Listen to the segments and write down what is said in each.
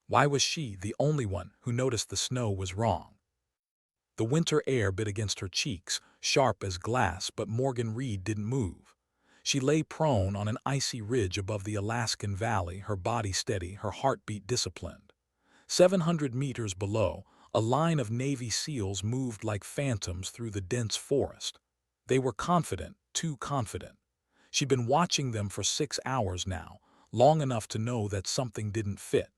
Why was she the only one who noticed the snow was wrong? The winter air bit against her cheeks, sharp as glass, but Morgan Reed didn't move. She lay prone on an icy ridge above the Alaskan valley, her body steady, her heartbeat disciplined. 700 meters below, a line of Navy SEALs moved like phantoms through the dense forest. They were confident, too confident. She'd been watching them for 6 hours now, long enough to know that something didn't fit.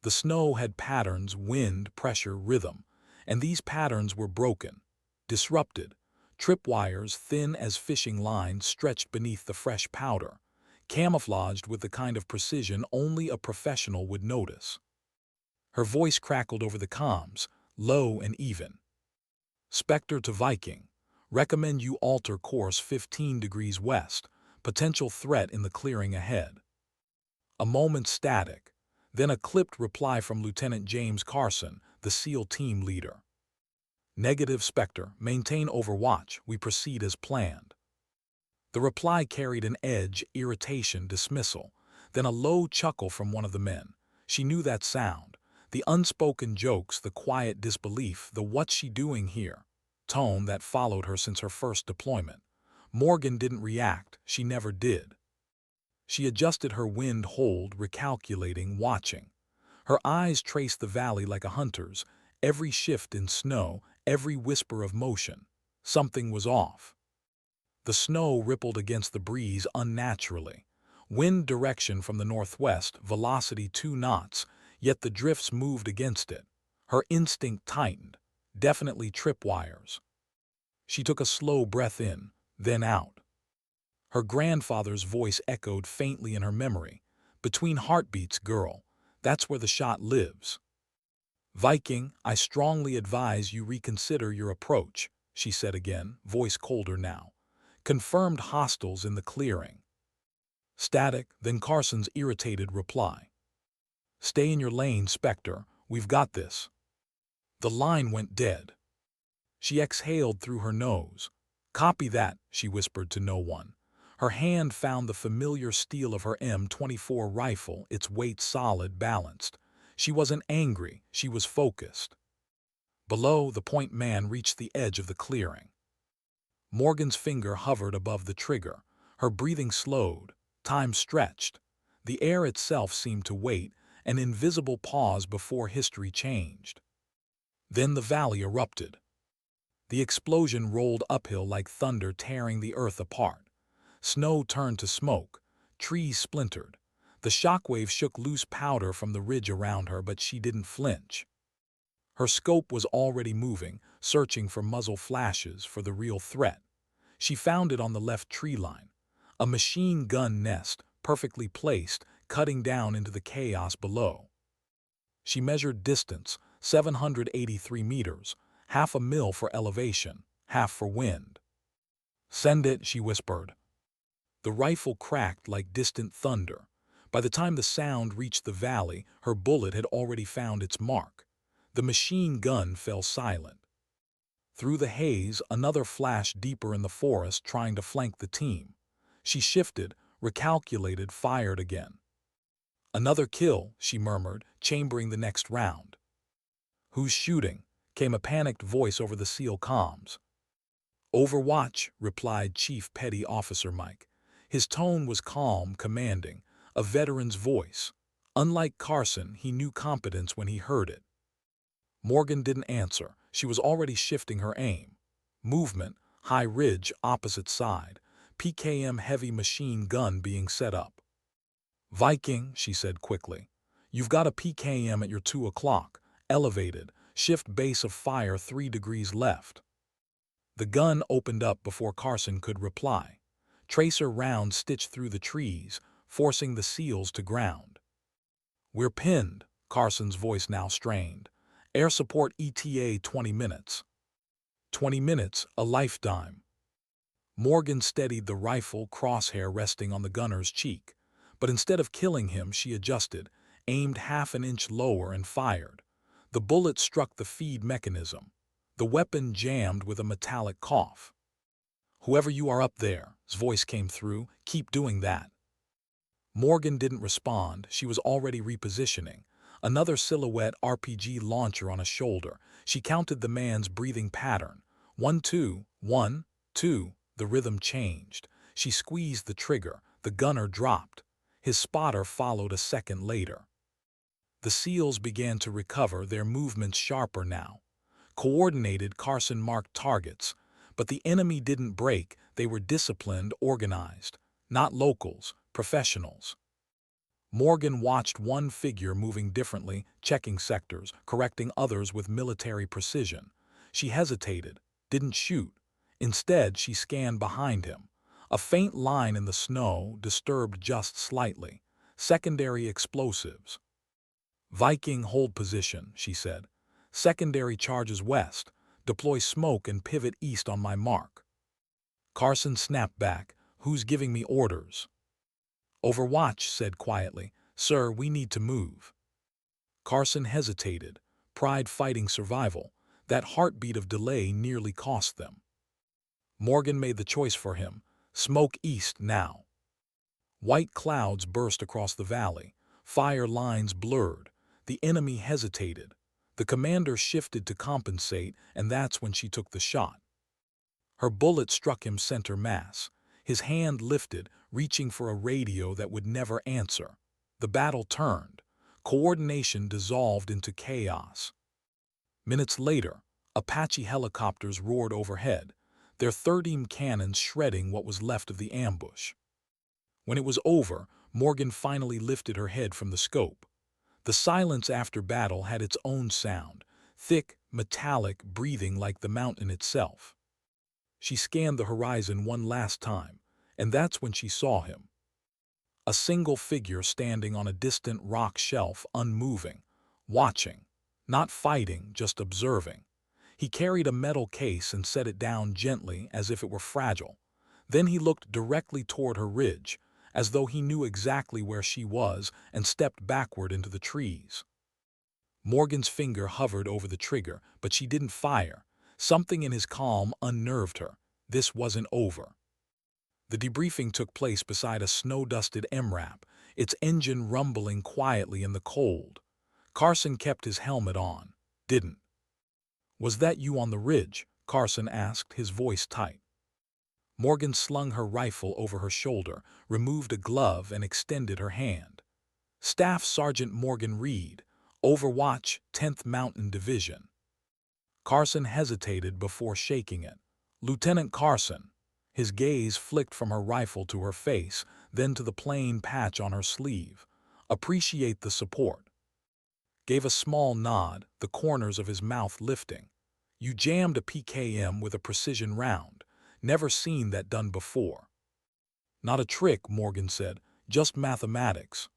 The snow had patterns, wind, pressure, rhythm, and these patterns were broken, disrupted. Tripwires thin as fishing lines stretched beneath the fresh powder, camouflaged with the kind of precision only a professional would notice. Her voice crackled over the comms, low and even. Spectre to Viking. Recommend you alter course 15 degrees west. Potential threat in the clearing ahead. A moment's static, then a clipped reply from Lieutenant James Carson, the SEAL team leader. Negative, Spectre. Maintain overwatch. We proceed as planned. The reply carried an edge, irritation, dismissal, then a low chuckle from one of the men. She knew that sound. The unspoken jokes, the quiet disbelief, the "what's she doing here" tone that followed her since her first deployment. Morgan didn't react. She never did. She adjusted her wind hold, recalculating, watching. Her eyes traced the valley like a hunter's, every shift in snow, every whisper of motion. Something was off. The snow rippled against the breeze unnaturally. Wind direction from the northwest, velocity 2 knots, yet the drifts moved against it. Her instinct tightened. Definitely tripwires. She took a slow breath in, then out. Her grandfather's voice echoed faintly in her memory. Between heartbeats, girl. That's where the shot lives. Viking, I strongly advise you reconsider your approach, she said again, voice colder now. Confirmed hostiles in the clearing. Static, then Carson's irritated reply. Stay in your lane, Spectre. We've got this. The line went dead. She exhaled through her nose. Copy that, she whispered to no one. Her hand found the familiar steel of her M24 rifle, its weight solid, balanced. She wasn't angry, she was focused. Below, the point man reached the edge of the clearing. Morgan's finger hovered above the trigger. Her breathing slowed. Time stretched. The air itself seemed to wait, an invisible pause before history changed. Then the valley erupted. The explosion rolled uphill like thunder, tearing the earth apart. Snow turned to smoke. Trees splintered. The shockwave shook loose powder from the ridge around her, but she didn't flinch. Her scope was already moving, searching for muzzle flashes, for the real threat. She found it on the left tree line. A machine gun nest, perfectly placed, cutting down into the chaos below. She measured distance, 783 meters, half a mil for elevation, half for wind. Send it, she whispered. The rifle cracked like distant thunder. By the time the sound reached the valley, her bullet had already found its mark. The machine gun fell silent. Through the haze, another flashed deeper in the forest, trying to flank the team. She shifted, recalculated, fired again. Another kill, she murmured, chambering the next round. Who's shooting? Came a panicked voice over the SEAL comms. Overwatch, replied Chief Petty Officer Mike. His tone was calm, commanding, a veteran's voice. Unlike Carson, he knew competence when he heard it. Morgan didn't answer. She was already shifting her aim. Movement, high ridge, opposite side. PKM heavy machine gun being set up. Viking, she said quickly. You've got a PKM at your 2 o'clock. Elevated. Shift base of fire 3 degrees left. The gun opened up before Carson could reply. Tracer rounds stitched through the trees, forcing the SEALs to ground. We're pinned, Carson's voice now strained. Air support ETA 20 minutes. 20 minutes, a lifetime. Morgan steadied the rifle, crosshair resting on the gunner's cheek. But instead of killing him, she adjusted, aimed half an inch lower and fired. The bullet struck the feed mechanism. The weapon jammed with a metallic cough. Whoever you are up there, his voice came through, keep doing that. Morgan didn't respond. She was already repositioning. Another silhouette RPG launcher on a shoulder. She counted the man's breathing pattern. 1, 2, 1, 2. The rhythm changed. She squeezed the trigger. The gunner dropped. His spotter followed a second later. The SEALs began to recover, their movements sharper now. Coordinated, Carson marked targets. But the enemy didn't break. They were disciplined, organized. Not locals, professionals. Morgan watched one figure moving differently, checking sectors, correcting others with military precision. She hesitated, didn't shoot. Instead, she scanned behind him. A faint line in the snow, disturbed just slightly. Secondary explosives. Viking, hold position, she said. Secondary charges west. Deploy smoke and pivot east on my mark. Carson snapped back. Who's giving me orders? Overwatch said quietly, Sir, we need to move. Carson hesitated, pride fighting survival. That heartbeat of delay nearly cost them. Morgan made the choice for him. Smoke east now. White clouds burst across the valley. Fire lines blurred. The enemy hesitated. The commander shifted to compensate, and that's when she took the shot. Her bullet struck him center mass. His hand lifted, reaching for a radio that would never answer. The battle turned. Coordination dissolved into chaos. Minutes later, Apache helicopters roared overhead, their 13 cannons shredding what was left of the ambush. When it was over, Morgan finally lifted her head from the scope. The silence after battle had its own sound, thick, metallic, breathing like the mountain itself. She scanned the horizon one last time, and that's when she saw him. A single figure standing on a distant rock shelf, unmoving, watching, not fighting, just observing. He carried a metal case and set it down gently as if it were fragile. Then he looked directly toward her ridge, as though he knew exactly where she was, and stepped backward into the trees. Morgan's finger hovered over the trigger, but she didn't fire. Something in his calm unnerved her. This wasn't over. The debriefing took place beside a snow-dusted MRAP, its engine rumbling quietly in the cold. Carson kept his helmet on. Didn't. Was that you on the ridge? Carson asked, his voice tight. Morgan slung her rifle over her shoulder, removed a glove, and extended her hand. Staff Sergeant Morgan Reed, Overwatch, 10th Mountain Division. Carson hesitated before shaking it. Lieutenant Carson. His gaze flicked from her rifle to her face, then to the plain patch on her sleeve. Appreciate the support. Gave a small nod, the corners of his mouth lifting. You jammed a PKM with a precision round. Never seen that done before. Not a trick, Morgan said, just mathematics.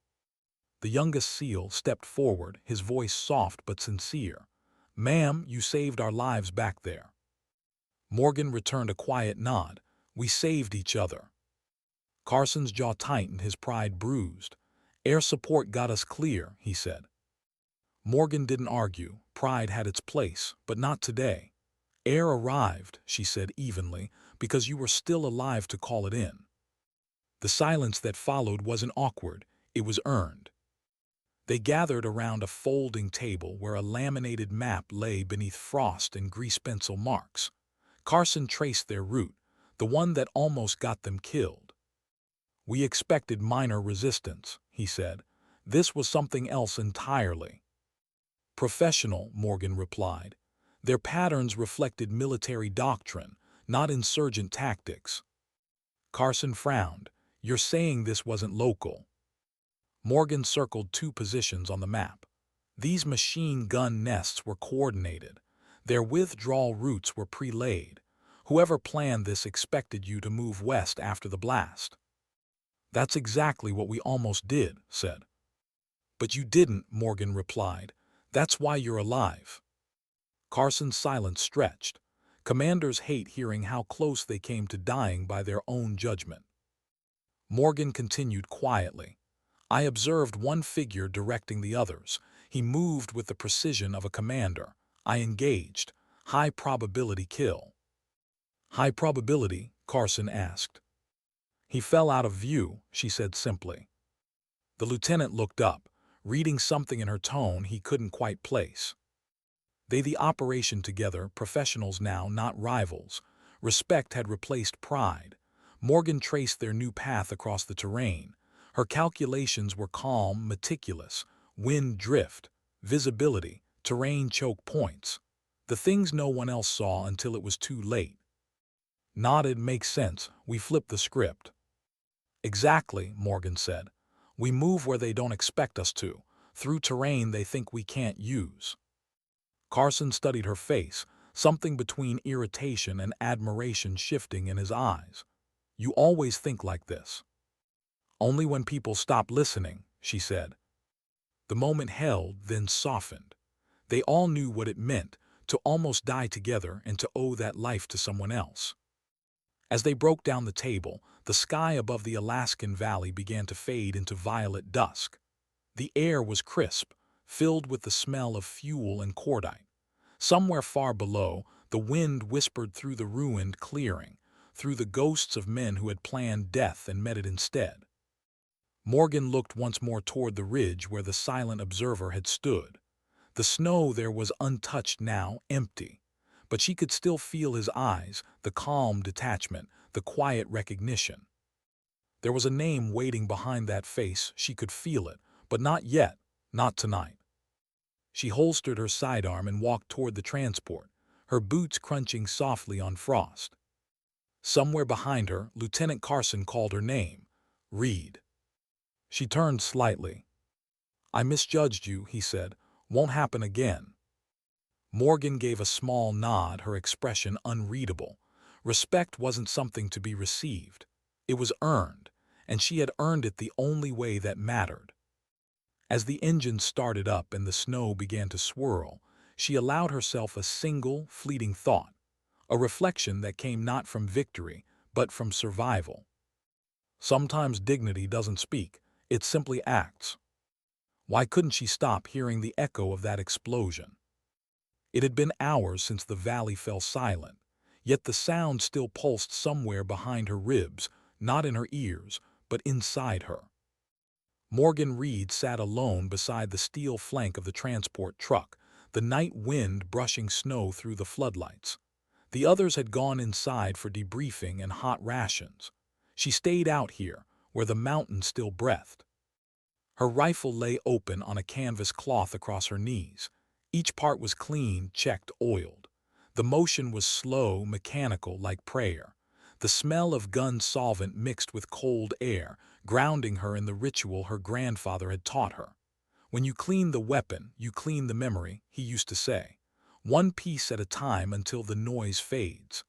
The youngest SEAL stepped forward, his voice soft but sincere. Ma'am, you saved our lives back there. Morgan returned a quiet nod. We saved each other. Carson's jaw tightened, his pride bruised. Air support got us clear, he said. Morgan didn't argue. Pride had its place, but not today. Air arrived, she said evenly, because you were still alive to call it in. The silence that followed wasn't awkward, it was earned. They gathered around a folding table where a laminated map lay beneath frost and grease pencil marks. Carson traced their route, the one that almost got them killed. We expected minor resistance, he said. This was something else entirely. Professional, Morgan replied. Their patterns reflected military doctrine, not insurgent tactics. Carson frowned. You're saying this wasn't local. Morgan circled 2 positions on the map. These machine gun nests were coordinated. Their withdrawal routes were pre-laid. Whoever planned this expected you to move west after the blast. That's exactly what we almost did, said. But you didn't, Morgan replied. That's why you're alive. Carson's silence stretched. Commanders hate hearing how close they came to dying by their own judgment. Morgan continued quietly. I observed one figure directing the others. He moved with the precision of a commander. I engaged. High probability kill. High probability? Carson asked. He fell out of view, she said simply. The lieutenant looked up. reading something in her tone he couldn't quite place. They the operation together, professionals now, not rivals. Respect had replaced pride. Morgan traced their new path across the terrain. Her calculations were calm, meticulous. Wind drift, visibility, terrain choke points. The things no one else saw until it was too late. Nodded. Makes sense. We flipped the script. Exactly, Morgan said. We move where they don't expect us to, through terrain they think we can't use. Carson studied her face, something between irritation and admiration shifting in his eyes. You always think like this. Only when people stop listening, she said. The moment held, then softened. They all knew what it meant to almost die together and to owe that life to someone else. As they broke down the table, the sky above the Alaskan valley began to fade into violet dusk. The air was crisp, filled with the smell of fuel and cordite. Somewhere far below, the wind whispered through the ruined clearing, through the ghosts of men who had planned death and met it instead. Morgan looked once more toward the ridge where the silent observer had stood. The snow there was untouched now, empty. But she could still feel his eyes, the calm detachment, the quiet recognition. There was a name waiting behind that face, she could feel it, but not yet, not tonight. She holstered her sidearm and walked toward the transport, her boots crunching softly on frost. Somewhere behind her, Lieutenant Carson called her name, Reed. She turned slightly. I misjudged you, he said. Won't happen again. Morgan gave a small nod, her expression unreadable. Respect wasn't something to be received. It was earned, and she had earned it the only way that mattered. As the engine started up and the snow began to swirl, she allowed herself a single, fleeting thought, a reflection that came not from victory, but from survival. Sometimes dignity doesn't speak, it simply acts. Why couldn't she stop hearing the echo of that explosion? It had been hours since the valley fell silent, yet the sound still pulsed somewhere behind her ribs, not in her ears, but inside her. Morgan Reed sat alone beside the steel flank of the transport truck, the night wind brushing snow through the floodlights. The others had gone inside for debriefing and hot rations. She stayed out here, where the mountain still breathed. Her rifle lay open on a canvas cloth across her knees. Each part was clean, checked, oiled. The motion was slow, mechanical, like prayer. The smell of gun solvent mixed with cold air, grounding her in the ritual her grandfather had taught her. When you clean the weapon, you clean the memory, he used to say. One piece at a time until the noise fades.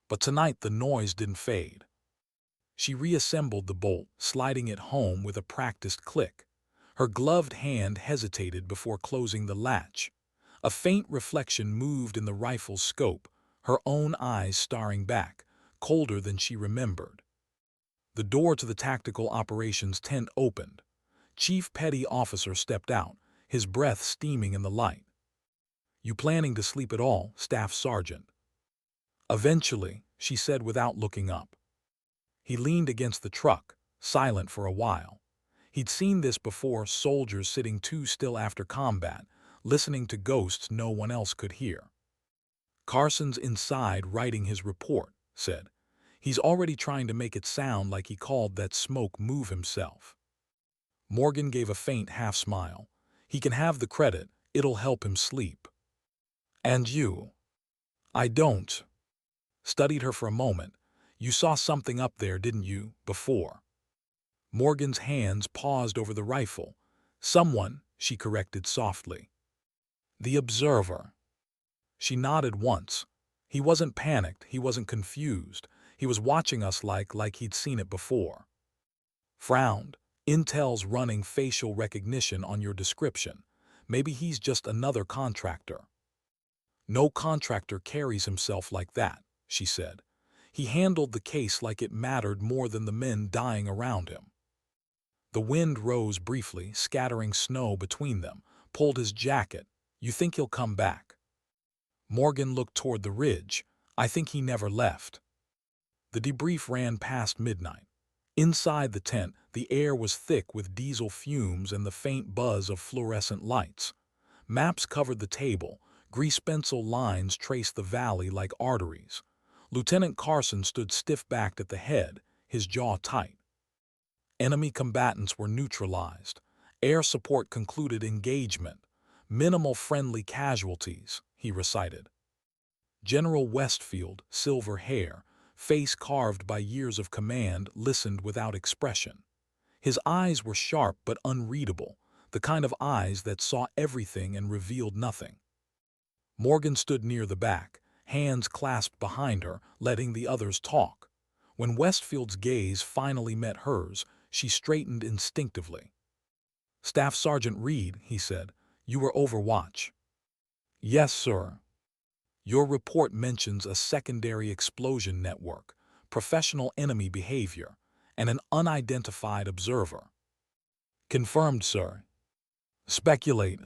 But tonight the noise didn't fade. She reassembled the bolt, sliding it home with a practiced click. Her gloved hand hesitated before closing the latch. A faint reflection moved in the rifle's scope, her own eyes staring back, colder than she remembered. The door to the tactical operations tent opened. Chief Petty Officer stepped out, his breath steaming in the light. You planning to sleep at all, Staff Sergeant? Eventually, she said without looking up. He leaned against the truck, silent for a while. He'd seen this before, soldiers sitting too still after combat, listening to ghosts no one else could hear. Carson's inside writing his report, said. He's already trying to make it sound like he called that smoke move himself. Morgan gave a faint half-smile. He can have the credit, it'll help him sleep. And you? I don't. Studied her for a moment. You saw something up there, didn't you, before? Morgan's hands paused over the rifle. Someone, she corrected softly. The observer. She nodded once. He wasn't panicked, he wasn't confused. He was watching us like he'd seen it before. Frowned. Intel's running facial recognition on your description. Maybe he's just another contractor. No contractor carries himself like that, she said. He handled the case like it mattered more than the men dying around him. The wind rose briefly, scattering snow between them, pulled his jacket. You think he'll come back? Morgan looked toward the ridge. I think he never left. The debrief ran past midnight. Inside the tent, the air was thick with diesel fumes and the faint buzz of fluorescent lights. Maps covered the table. Grease-pencil lines traced the valley like arteries. Lieutenant Carson stood stiff-backed at the head, his jaw tight. Enemy combatants were neutralized. Air support concluded engagement. Minimal friendly casualties, he recited. General Westfield, silver hair, face carved by years of command, listened without expression. His eyes were sharp but unreadable, the kind of eyes that saw everything and revealed nothing. Morgan stood near the back, hands clasped behind her, letting the others talk. When Westfield's gaze finally met hers, she straightened instinctively. "Staff Sergeant Reed," he said, "you were over watch." "Yes, sir." "Your report mentions a secondary explosion network, professional enemy behavior, and an unidentified observer." "Confirmed, sir." "Speculate."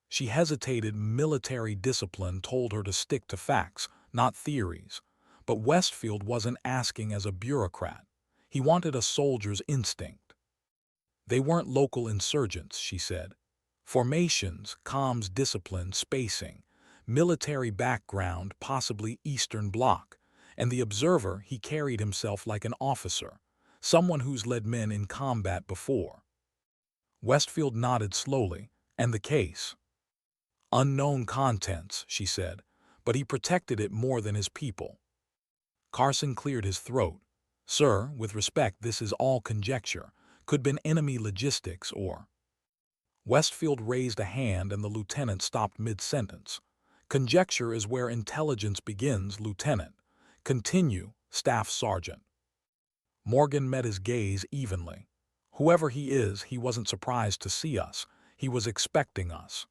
She hesitated. Military discipline told her to stick to facts, not theories. But Westfield wasn't asking as a bureaucrat. He wanted a soldier's instinct. "They weren't local insurgents," she said. "Formations, comms discipline, spacing, military background, possibly Eastern Bloc. And the observer, he carried himself like an officer, someone who's led men in combat before." Westfield nodded slowly. "And the case?" "Unknown contents," she said, "but he protected it more than his people." Carson cleared his throat. "Sir, with respect, this is all conjecture. Could been enemy logistics or—" Westfield raised a hand and the lieutenant stopped mid-sentence. "Conjecture is where intelligence begins, Lieutenant. Continue, Staff Sergeant." Morgan met his gaze evenly. "Whoever he is, he wasn't surprised to see us. He was expecting us."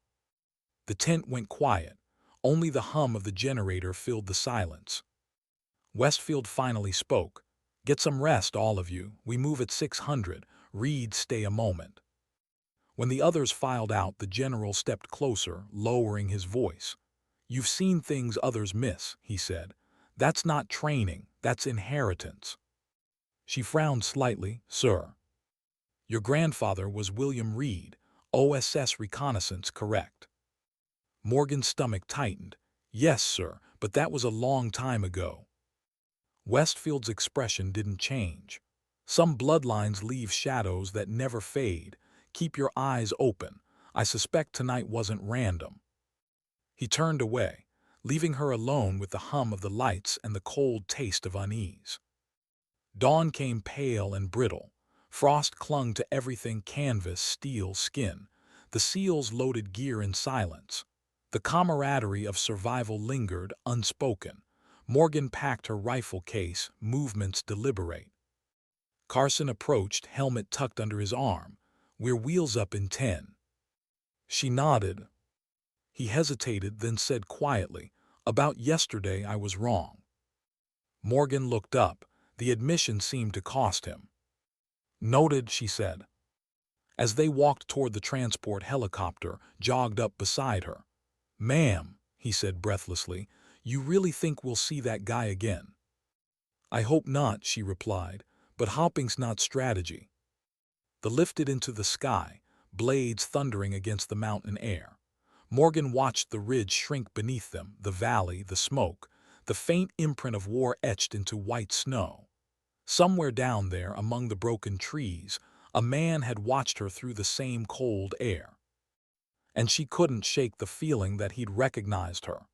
The tent went quiet. Only the hum of the generator filled the silence. Westfield finally spoke. "Get some rest, all of you. We move at 600. Reed, stay a moment." When the others filed out, the general stepped closer, lowering his voice. "You've seen things others miss," he said. "That's not training, that's inheritance." She frowned slightly. "Sir, your grandfather was William Reed, OSS Reconnaissance, correct?" Morgan's stomach tightened. "Yes, sir, but that was a long time ago." Westfield's expression didn't change. "Some bloodlines leave shadows that never fade. Keep your eyes open. I suspect tonight wasn't random." He turned away, leaving her alone with the hum of the lights and the cold taste of unease. Dawn came pale and brittle. Frost clung to everything: canvas, steel, skin. The SEALs loaded gear in silence. The camaraderie of survival lingered, unspoken. Morgan packed her rifle case, movements deliberate. Carson approached, helmet tucked under his arm. "We're wheels up in 10. She nodded. He hesitated, then said quietly, "About yesterday I was wrong." Morgan looked up. The admission seemed to cost him. "Noted," she said. As they walked toward the transport helicopter, jogged up beside her. "Ma'am," he said breathlessly, "you really think we'll see that guy again?" "I hope not," she replied, "but hopping's not strategy." They lifted into the sky, blades thundering against the mountain air. Morgan watched the ridge shrink beneath them, the valley, the smoke, the faint imprint of war etched into white snow. Somewhere down there, among the broken trees, a man had watched her through the same cold air. And she couldn't shake the feeling that he'd recognized her.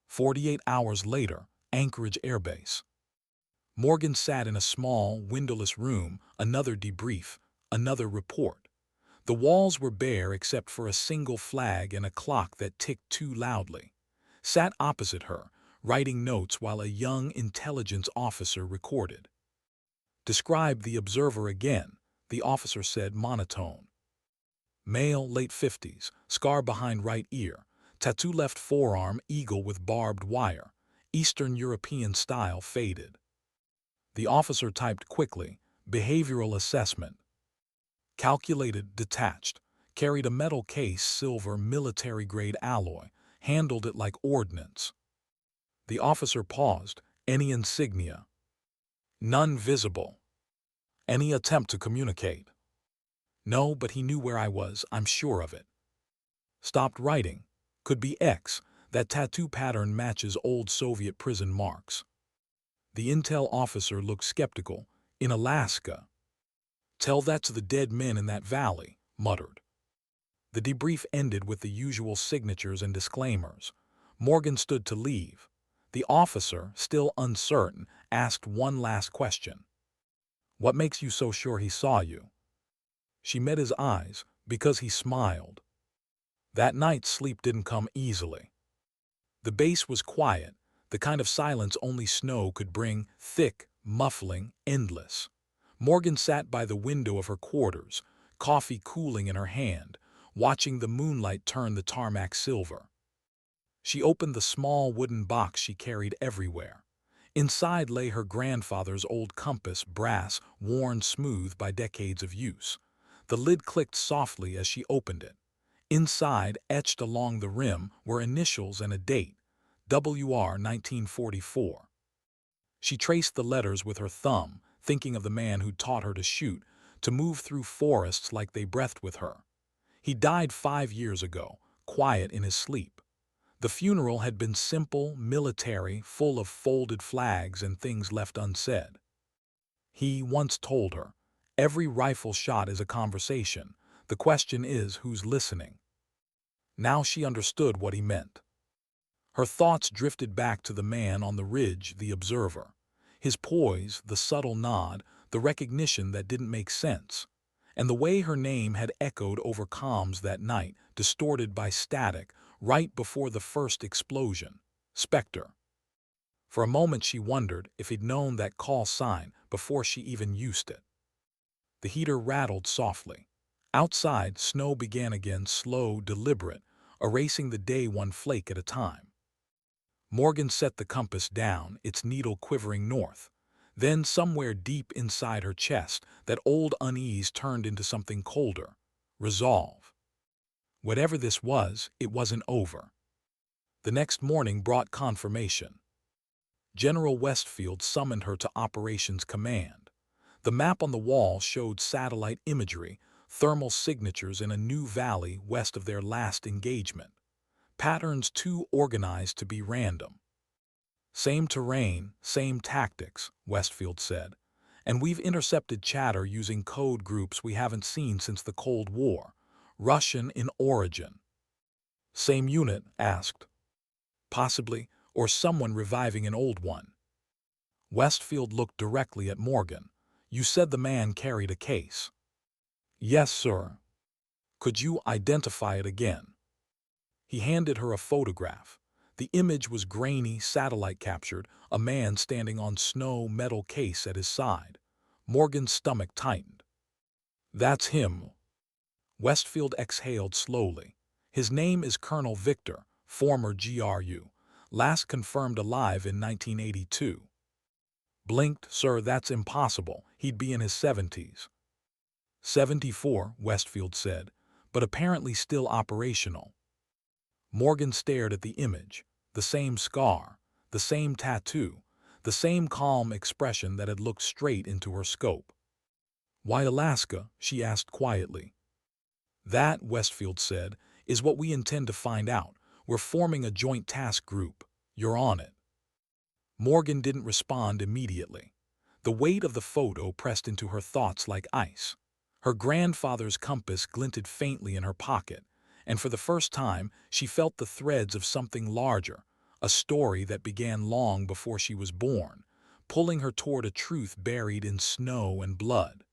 48 hours later, Anchorage Air Base. Morgan sat in a small, windowless room, another debrief, another report. The walls were bare except for a single flag and a clock that ticked too loudly. Sat opposite her, writing notes while a young intelligence officer recorded. "Describe the observer again," the officer said, monotone. "Male, late 50s, scar behind right ear, tattoo left forearm, eagle with barbed wire, Eastern European style, faded." The officer typed quickly, "Behavioral assessment." Calculated, detached, carried a metal case, silver, military-grade alloy, handled it like ordnance. The officer paused. "Any insignia?" "None visible." Any attempt to communicate? No, but he knew where I was, I'm sure of it. Stopped writing. Could be X. That tattoo pattern matches old Soviet prison marks. The intel officer looked skeptical. In Alaska. Tell that to the dead men in that valley, muttered. The debrief ended with the usual signatures and disclaimers. Morgan stood to leave. The officer, still uncertain, asked one last question. What makes you so sure he saw you? She met his eyes, because he smiled. That night sleep didn't come easily. The base was quiet, the kind of silence only snow could bring, thick, muffling, endless. Morgan sat by the window of her quarters, coffee cooling in her hand, watching the moonlight turn the tarmac silver. She opened the small wooden box she carried everywhere. Inside lay her grandfather's old compass, brass, worn smooth by decades of use. The lid clicked softly as she opened it. Inside, etched along the rim, were initials and a date, WR 1944. She traced the letters with her thumb, thinking of the man who taught her to shoot, to move through forests like they breathed with her. He died 5 years ago, quiet in his sleep. The funeral had been simple, military, full of folded flags and things left unsaid. He once told her, every rifle shot is a conversation. The question is who's listening. Now she understood what he meant. Her thoughts drifted back to the man on the ridge, the observer. His poise, the subtle nod, the recognition that didn't make sense. And the way her name had echoed over comms that night, distorted by static, right before the first explosion. Spectre. For a moment she wondered if he'd known that call sign before she even used it. The heater rattled softly. Outside, snow began again, slow, deliberate, erasing the day one flake at a time. Morgan set the compass down, its needle quivering north. Then, somewhere deep inside her chest, that old unease turned into something colder. Resolve. Whatever this was, it wasn't over. The next morning brought confirmation. General Westfield summoned her to Operations Command. The map on the wall showed satellite imagery, thermal signatures in a new valley west of their last engagement. Patterns too organized to be random. Same terrain, same tactics, Westfield said, and we've intercepted chatter using code groups we haven't seen since the Cold War, Russian in origin. Same unit, asked. Possibly, or someone reviving an old one. Westfield looked directly at Morgan. You said the man carried a case. Yes, sir. Could you identify it again? He handed her a photograph. The image was grainy, satellite-captured, a man standing on snow metal case at his side. Morgan's stomach tightened. That's him. Westfield exhaled slowly. His name is Colonel Victor, former GRU, last confirmed alive in 1982. Blinked, sir, that's impossible. He'd be in his 70s. 74, Westfield said, but apparently still operational. Morgan stared at the image, the same scar, the same tattoo, the same calm expression that had looked straight into her scope. Why Alaska? She asked quietly. That, Westfield said, is what we intend to find out. We're forming a joint task group. You're on it. Morgan didn't respond immediately. The weight of the photo pressed into her thoughts like ice. Her grandfather's compass glinted faintly in her pocket, and for the first time she felt the threads of something larger, a story that began long before she was born, pulling her toward a truth buried in snow and blood.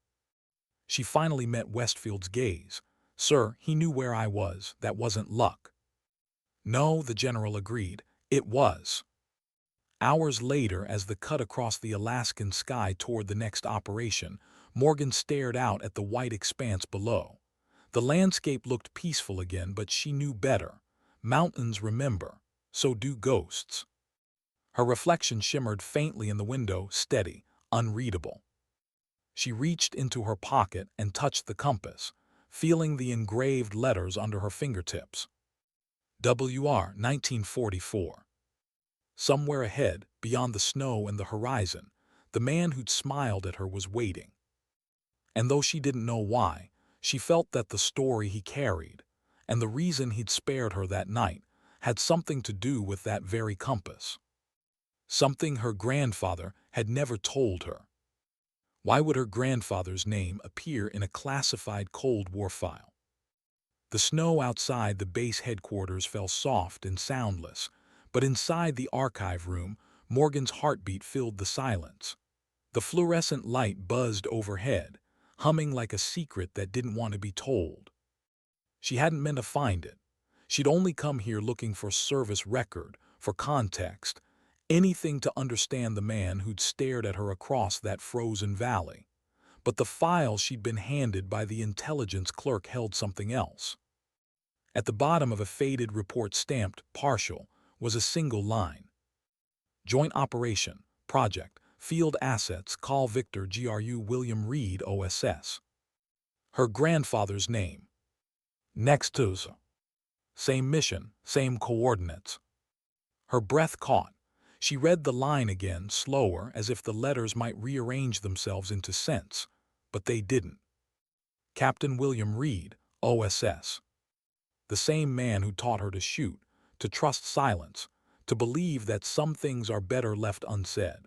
She finally met Westfield's gaze. Sir, he knew where I was. That wasn't luck. No, the general agreed. It was. Hours later, as the cut across the Alaskan sky toward the next operation, Morgan stared out at the white expanse below. The landscape looked peaceful again, but she knew better. Mountains remember. So do ghosts. Her reflection shimmered faintly in the window, steady, unreadable. She reached into her pocket and touched the compass, feeling the engraved letters under her fingertips. WR 1944. Somewhere ahead, beyond the snow and the horizon, the man who'd smiled at her was waiting. And though she didn't know why, she felt that the story he carried, and the reason he'd spared her that night, had something to do with that very compass. Something her grandfather had never told her. Why would her grandfather's name appear in a classified Cold War file? The snow outside the base headquarters fell soft and soundless, but inside the archive room, Morgan's heartbeat filled the silence. The fluorescent light buzzed overhead, humming like a secret that didn't want to be told. She hadn't meant to find it. She'd only come here looking for service record, for context, anything to understand the man who'd stared at her across that frozen valley. But the file she'd been handed by the intelligence clerk held something else. At the bottom of a faded report stamped "Partial" was a single line. Joint Operation, Project, Field Assets, Call Victor GRU William Reed OSS. Her grandfather's name. Next to same mission, same coordinates. Her breath caught. She read the line again, slower, as if the letters might rearrange themselves into sense, but they didn't. Captain William Reed, OSS. The same man who taught her to shoot, to trust silence, to believe that some things are better left unsaid.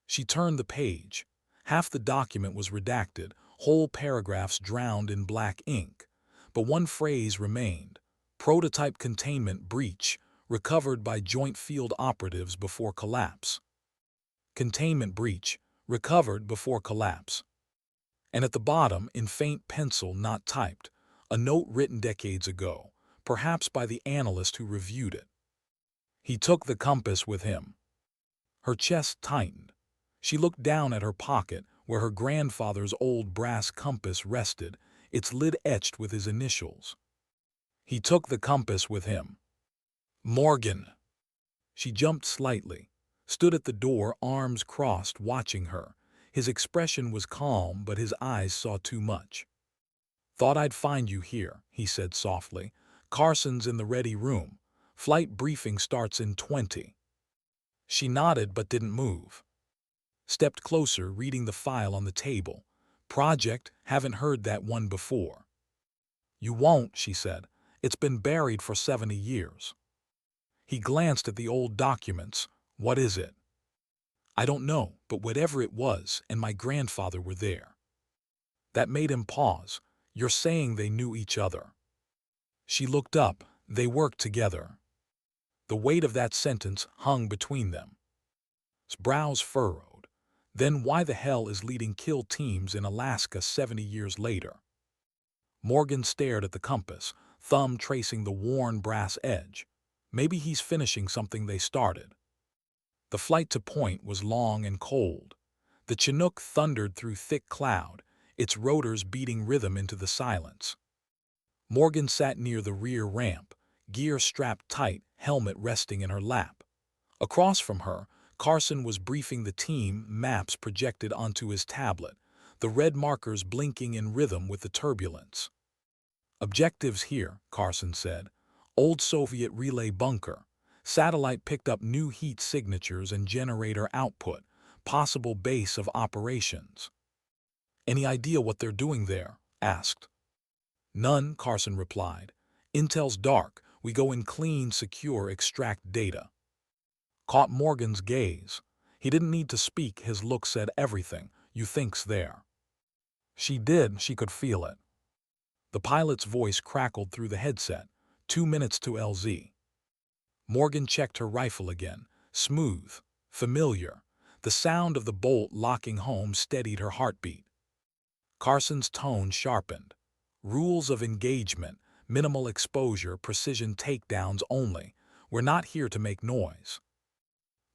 She turned the page. Half the document was redacted, whole paragraphs drowned in black ink. But one phrase remained: prototype containment breach, recovered by joint field operatives before collapse. Containment breach, recovered before collapse. And at the bottom, in faint pencil not typed, a note written decades ago, perhaps by the analyst who reviewed it. He took the compass with him. Her chest tightened. She looked down at her pocket where her grandfather's old brass compass rested, its lid etched with his initials. He took the compass with him. Morgan. She jumped slightly, stood at the door, arms crossed, watching her. His expression was calm, but his eyes saw too much. Thought I'd find you here, he said softly. Carson's in the ready room. Flight briefing starts in 20. She nodded but didn't move. Stepped closer, reading the file on the table. Project, haven't heard that one before. You won't, she said. It's been buried for 70 years. He glanced at the old documents. What is it? I don't know, but whatever it was, and my grandfather were there. That made him pause. You're saying they knew each other? She looked up. They worked together. The weight of that sentence hung between them. His brows furrowed. Then why the hell is leading kill teams in Alaska 70 years later? Morgan stared at the compass, thumb tracing the worn brass edge. Maybe he's finishing something they started. The flight to Point was long and cold. The Chinook thundered through thick cloud, its rotors beating rhythm into the silence. Morgan sat near the rear ramp, gear strapped tight, helmet resting in her lap. Across from her, Carson was briefing the team, maps projected onto his tablet, the red markers blinking in rhythm with the turbulence. Objectives here, Carson said. Old Soviet relay bunker. Satellite picked up new heat signatures and generator output, possible base of operations. Any idea what they're doing there? Asked. None, Carson replied. Intel's dark. We go in clean, secure, extract data. Caught Morgan's gaze. He didn't need to speak, his look said everything. You think's there. She did, she could feel it. The pilot's voice crackled through the headset. 2 minutes to LZ. Morgan checked her rifle again. Smooth, familiar. The sound of the bolt locking home steadied her heartbeat. Carson's tone sharpened. Rules of engagement, minimal exposure, precision takedowns only. We're not here to make noise.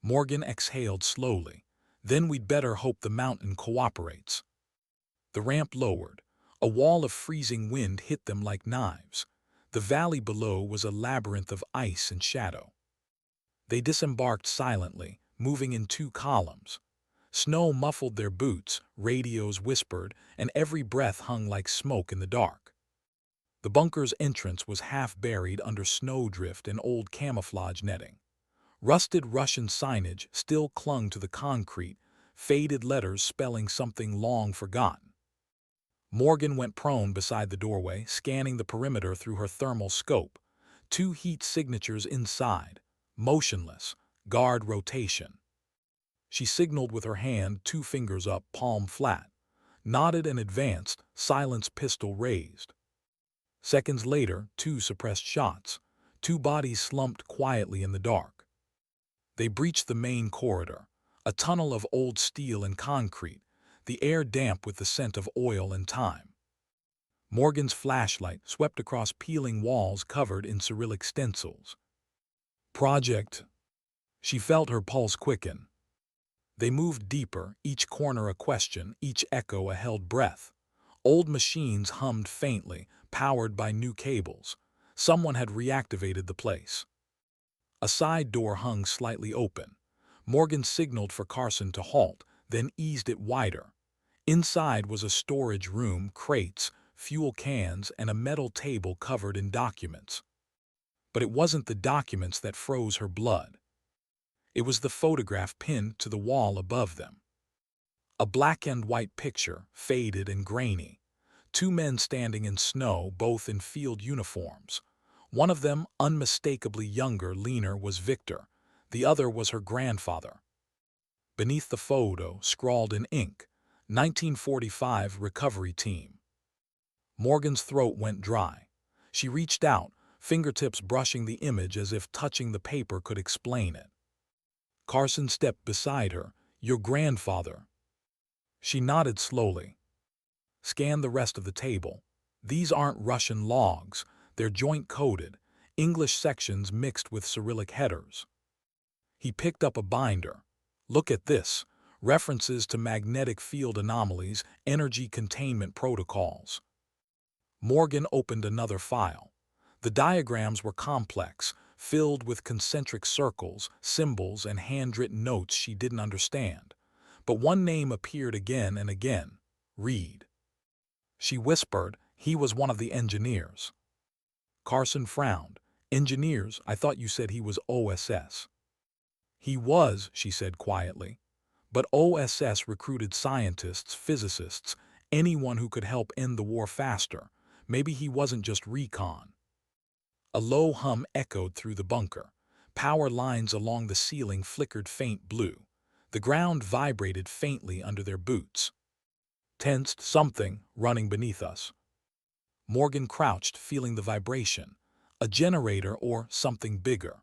Morgan exhaled slowly. Then we'd better hope the mountain cooperates. The ramp lowered. A wall of freezing wind hit them like knives. The valley below was a labyrinth of ice and shadow. They disembarked silently, moving in 2 columns. Snow muffled their boots, radios whispered, and every breath hung like smoke in the dark. The bunker's entrance was half buried under snowdrift and old camouflage netting. Rusted Russian signage still clung to the concrete, faded letters spelling something long forgotten. Morgan went prone beside the doorway, scanning the perimeter through her thermal scope. 2 heat signatures inside. Motionless. Guard rotation. She signaled with her hand, 2 fingers up, palm flat. Nodded and advanced, silence pistol raised. Seconds later, 2 suppressed shots. 2 bodies slumped quietly in the dark. They breached the main corridor, a tunnel of old steel and concrete, the air damp with the scent of oil and time. Morgan's flashlight swept across peeling walls covered in Cyrillic stencils. Project. She felt her pulse quicken. They moved deeper, each corner a question, each echo a held breath. Old machines hummed faintly, powered by new cables. Someone had reactivated the place. A side door hung slightly open. Morgan signaled for Carson to halt, then eased it wider. Inside was a storage room, crates, fuel cans, and a metal table covered in documents. But it wasn't the documents that froze her blood. It was the photograph pinned to the wall above them. A black and white picture, faded and grainy. 2 men standing in snow, both in field uniforms. One of them, unmistakably younger, leaner, was Victor. The other was her grandfather. Beneath the photo, scrawled in ink, 1945 Recovery Team. Morgan's throat went dry. She reached out, fingertips brushing the image as if touching the paper could explain it. Carson stepped beside her. Your grandfather. She nodded slowly. Scanned the rest of the table. These aren't Russian logs. They're joint-coded, English sections mixed with Cyrillic headers. He picked up a binder. Look at this. References to magnetic field anomalies, energy containment protocols. Morgan opened another file. The diagrams were complex, filled with concentric circles, symbols, and handwritten notes she didn't understand. But one name appeared again and again. Reed. She whispered, he was one of the engineers. Carson frowned. Engineers, I thought you said he was OSS. He was, she said quietly. But OSS recruited scientists, physicists, anyone who could help end the war faster. Maybe he wasn't just recon. A low hum echoed through the bunker. Power lines along the ceiling flickered faint blue. The ground vibrated faintly under their boots. Tensed, something running beneath us. Morgan crouched, feeling the vibration. A generator or something bigger.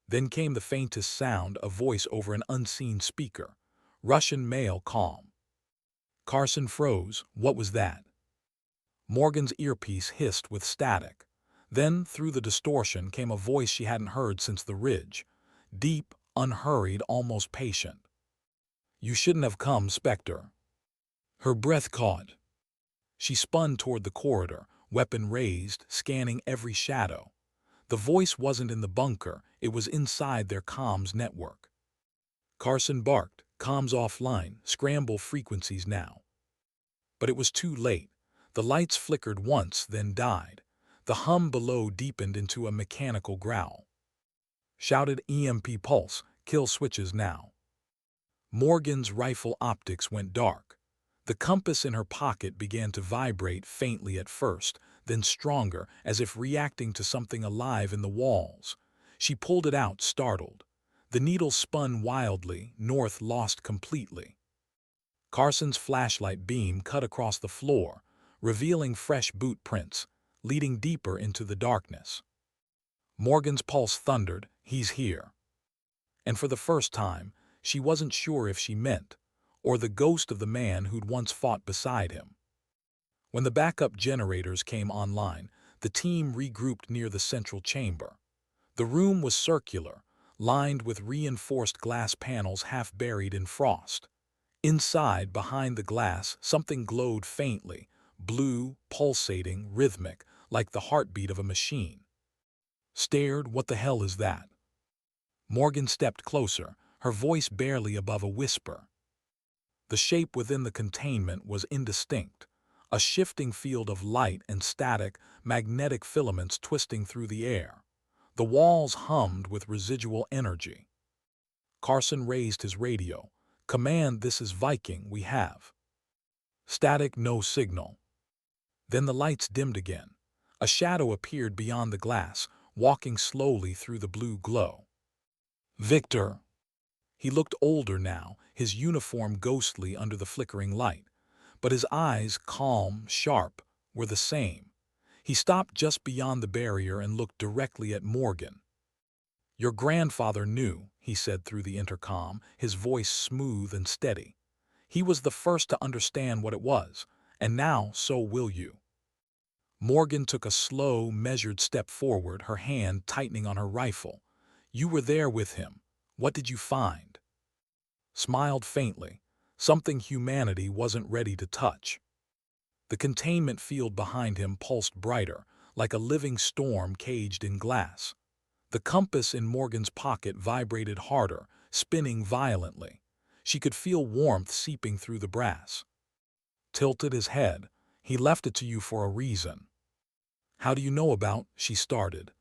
Then came the faintest sound, a voice over an unseen speaker. Russian male, calm. Carson froze. What was that? Morgan's earpiece hissed with static. Then, through the distortion, came a voice she hadn't heard since the ridge. Deep, unhurried, almost patient. You shouldn't have come, Spectre. Her breath caught. She spun toward the corridor, weapon raised, scanning every shadow. The voice wasn't in the bunker, it was inside their comms network. Carson barked, comms offline, scramble frequencies now. But it was too late. The lights flickered once, then died. The hum below deepened into a mechanical growl. Shouted EMP pulse, kill switches now. Morgan's rifle optics went dark. The compass in her pocket began to vibrate faintly at first, then stronger, as if reacting to something alive in the walls. She pulled it out, startled. The needle spun wildly, north lost completely. Carson's flashlight beam cut across the floor, revealing fresh boot prints, leading deeper into the darkness. Morgan's pulse thundered, he's here. And for the first time, she wasn't sure if she meant, or the ghost of the man who'd once fought beside him. When the backup generators came online, the team regrouped near the central chamber. The room was circular, lined with reinforced glass panels half buried in frost. Inside, behind the glass, something glowed faintly, blue, pulsating, rhythmic, like the heartbeat of a machine. Stared, what the hell is that? Morgan stepped closer, her voice barely above a whisper. The shape within the containment was indistinct, a shifting field of light and static, magnetic filaments twisting through the air. The walls hummed with residual energy. Carson raised his radio. Command, this is Viking, we have. Static, no signal. Then the lights dimmed again. A shadow appeared beyond the glass, walking slowly through the blue glow. Victor! He looked older now, his uniform ghostly under the flickering light. But his eyes, calm, sharp, were the same. He stopped just beyond the barrier and looked directly at Morgan. "Your grandfather knew," he said through the intercom, his voice smooth and steady. "He was the first to understand what it was, and now so will you." Morgan took a slow, measured step forward, her hand tightening on her rifle. "You were there with him. What did you find?" Smiled faintly. Something humanity wasn't ready to touch. The containment field behind him pulsed brighter, like a living storm caged in glass. The compass in Morgan's pocket vibrated harder, spinning violently. She could feel warmth seeping through the brass. Tilted his head. "He left it to you for a reason." "How do you know about—" she started.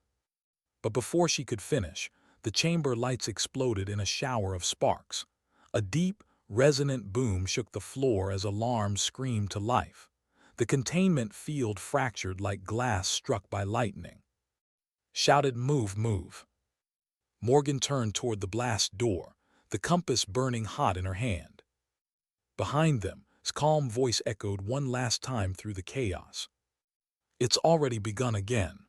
But before she could finish, the chamber lights exploded in a shower of sparks. A deep, resonant boom shook the floor as alarms screamed to life. The containment field fractured like glass struck by lightning. Shouted, "Move, move." Morgan turned toward the blast door, the compass burning hot in her hand. Behind them, his calm voice echoed one last time through the chaos. "It's already begun again."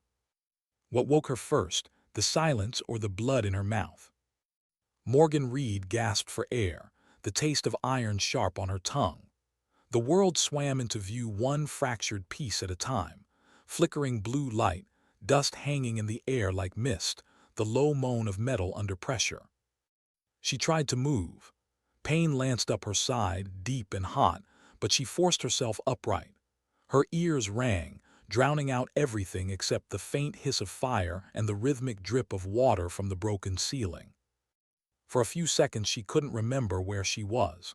What woke her first, the silence or the blood in her mouth? Morgan Reed gasped for air, the taste of iron sharp on her tongue. The world swam into view, one fractured piece at a time. Flickering blue light, dust hanging in the air like mist, the low moan of metal under pressure. She tried to move. Pain lanced up her side, deep and hot, but she forced herself upright. Her ears rang, drowning out everything except the faint hiss of fire and the rhythmic drip of water from the broken ceiling. For a few seconds she couldn't remember where she was.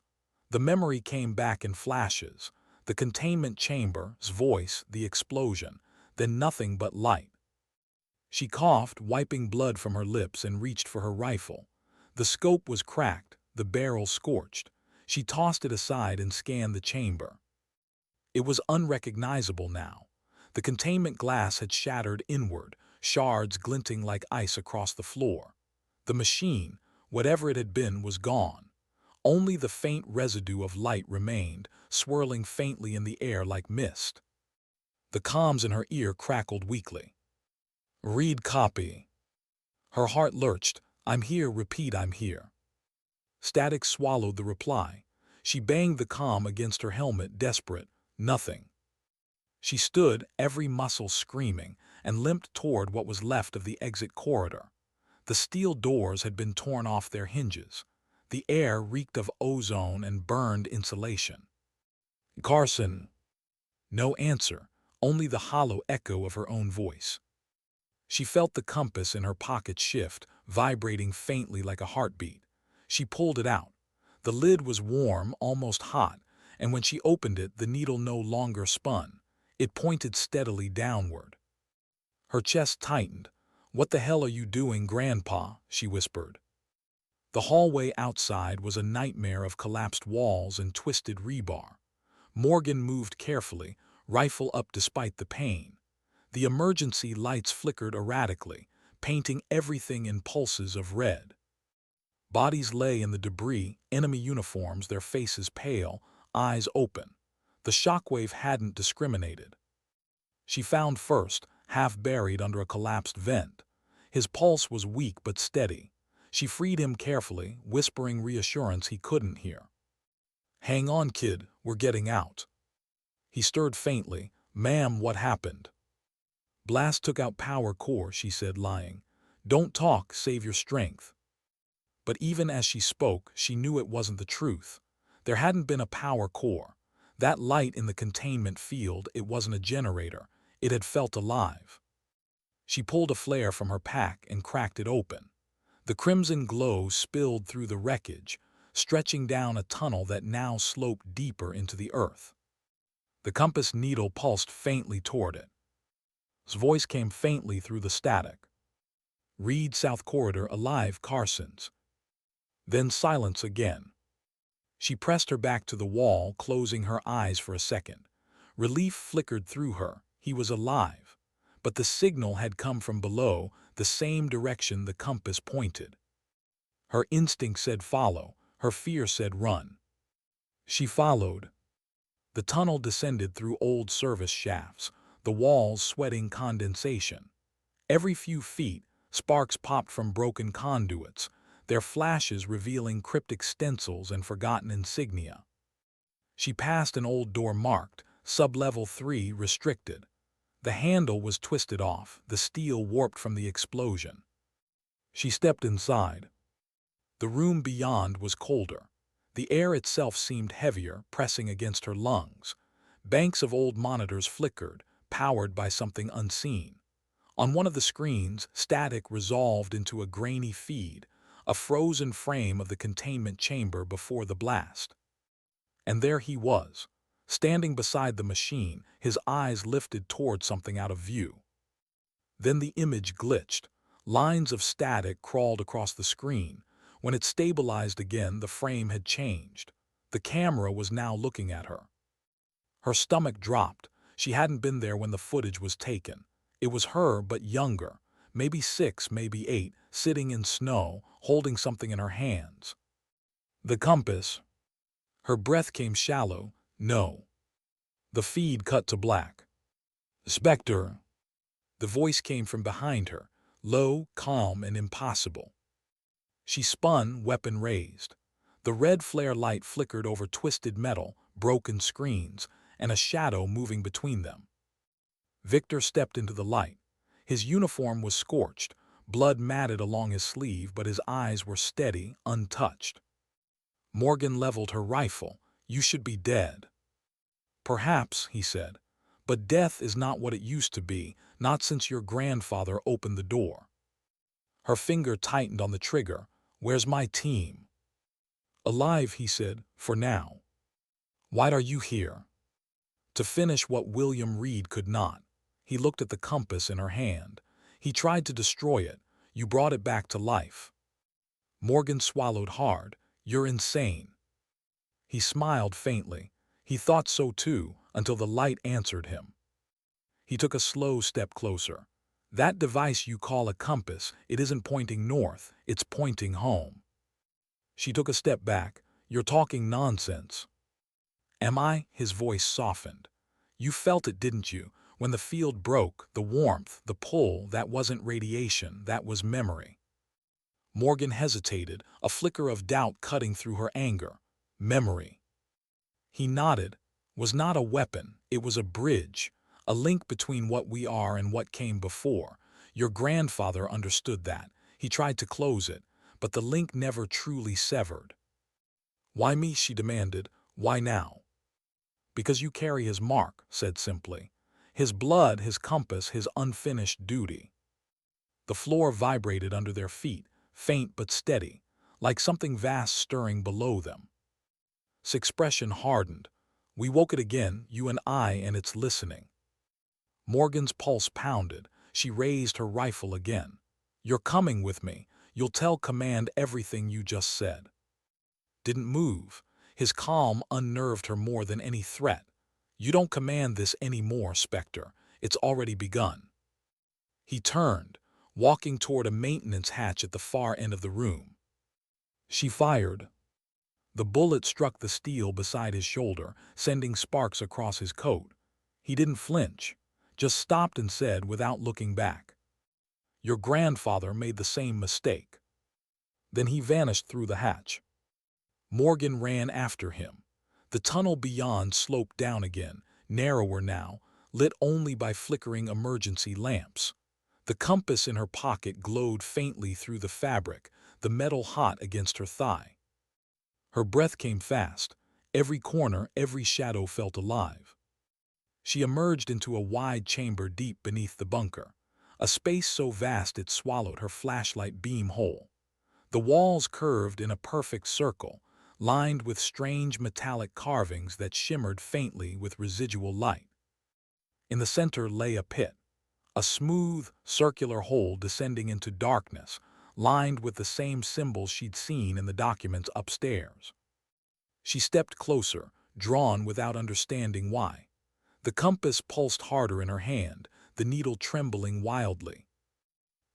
The memory came back in flashes. The containment chamber's voice, the explosion, then nothing but light. She coughed, wiping blood from her lips, and reached for her rifle. The scope was cracked, the barrel scorched. She tossed it aside and scanned the chamber. It was unrecognizable now. The containment glass had shattered inward, shards glinting like ice across the floor. The machine, whatever it had been, was gone. Only the faint residue of light remained, swirling faintly in the air like mist. The comms in her ear crackled weakly. "Read copy." Her heart lurched. "I'm here, repeat, I'm here." Static swallowed the reply. She banged the comm against her helmet, desperate. Nothing. She stood, every muscle screaming, and limped toward what was left of the exit corridor. The steel doors had been torn off their hinges. The air reeked of ozone and burned insulation. "Carson." No answer, only the hollow echo of her own voice. She felt the compass in her pocket shift, vibrating faintly like a heartbeat. She pulled it out. The lid was warm, almost hot, and when she opened it, the needle no longer spun. It pointed steadily downward. Her chest tightened. "What the hell are you doing, Grandpa?" she whispered. The hallway outside was a nightmare of collapsed walls and twisted rebar. Morgan moved carefully, rifle up despite the pain. The emergency lights flickered erratically, painting everything in pulses of red. Bodies lay in the debris, enemy uniforms, their faces pale, eyes open. The shockwave hadn't discriminated. She found first, half buried under a collapsed vent. His pulse was weak but steady. She freed him carefully, whispering reassurance he couldn't hear. "Hang on, kid, we're getting out." He stirred faintly. "Ma'am, what happened?" "Blast took out power core," she said, lying. "Don't talk, save your strength." But even as she spoke, she knew it wasn't the truth. There hadn't been a power core. That light in the containment field, it wasn't a generator. It had felt alive. She pulled a flare from her pack and cracked it open. The crimson glow spilled through the wreckage, stretching down a tunnel that now sloped deeper into the earth. The compass needle pulsed faintly toward it. His voice came faintly through the static. "Read South Corridor alive, Carson's." Then silence again. She pressed her back to the wall, closing her eyes for a second. Relief flickered through her. He was alive. But the signal had come from below, the same direction the compass pointed. Her instinct said follow, her fear said run. She followed. The tunnel descended through old service shafts, the walls sweating condensation. Every few feet, sparks popped from broken conduits, their flashes revealing cryptic stencils and forgotten insignia. She passed an old door marked, Sublevel 3 Restricted. The handle was twisted off, the steel warped from the explosion. She stepped inside. The room beyond was colder. The air itself seemed heavier, pressing against her lungs. Banks of old monitors flickered, powered by something unseen. On one of the screens, static resolved into a grainy feed, a frozen frame of the containment chamber before the blast. And there he was, standing beside the machine, his eyes lifted toward something out of view. Then the image glitched. Lines of static crawled across the screen. When it stabilized again, the frame had changed. The camera was now looking at her. Her stomach dropped. She hadn't been there when the footage was taken. It was her, but younger, maybe 6, maybe 8, sitting in snow, holding something in her hands. The compass. Her breath came shallow. No. The feed cut to black. Spectre. The voice came from behind her, low, calm, and impossible. She spun, weapon raised. The red flare light flickered over twisted metal, broken screens, and a shadow moving between them. Victor stepped into the light. His uniform was scorched, blood matted along his sleeve, but his eyes were steady, untouched. Morgan leveled her rifle. You should be dead. Perhaps, he said, but death is not what it used to be, not since your grandfather opened the door. Her finger tightened on the trigger. Where's my team? Alive, he said, for now. Why are you here? To finish what William Reed could not. He looked at the compass in her hand. He tried to destroy it. You brought it back to life. Morgan swallowed hard. You're insane. He smiled faintly. He thought so too, until the light answered him. He took a slow step closer. That device you call a compass, it isn't pointing north, it's pointing home. She took a step back. You're talking nonsense. Am I? His voice softened. You felt it, didn't you? When the field broke, the warmth, the pull, that wasn't radiation, that was memory. Morgan hesitated, a flicker of doubt cutting through her anger. Memory. He nodded. Was not a weapon, it was a bridge, a link between what we are and what came before. Your grandfather understood that. He tried to close it, but the link never truly severed. Why me? She demanded. Why now? Because you carry his mark, said simply. His blood, his compass, his unfinished duty. The floor vibrated under their feet, faint but steady, like something vast stirring below them. His expression hardened. We woke it again, you and I, and it's listening. Morgan's pulse pounded. She raised her rifle again. You're coming with me. You'll tell command everything you just said. Didn't move. His calm unnerved her more than any threat. You don't command this anymore, Spectre. It's already begun. He turned, walking toward a maintenance hatch at the far end of the room. She fired. The bullet struck the steel beside his shoulder, sending sparks across his coat. He didn't flinch, just stopped and said without looking back. Your grandfather made the same mistake. Then he vanished through the hatch. Morgan ran after him. The tunnel beyond sloped down again, narrower now, lit only by flickering emergency lamps. The compass in her pocket glowed faintly through the fabric, the metal hot against her thigh. Her breath came fast. Every corner, every shadow felt alive. She emerged into a wide chamber deep beneath the bunker, a space so vast it swallowed her flashlight beam whole. The walls curved in a perfect circle, lined with strange metallic carvings that shimmered faintly with residual light. In the center lay a pit, a smooth, circular hole descending into darkness, lined with the same symbols she'd seen in the documents upstairs. She stepped closer, drawn without understanding why. The compass pulsed harder in her hand, the needle trembling wildly.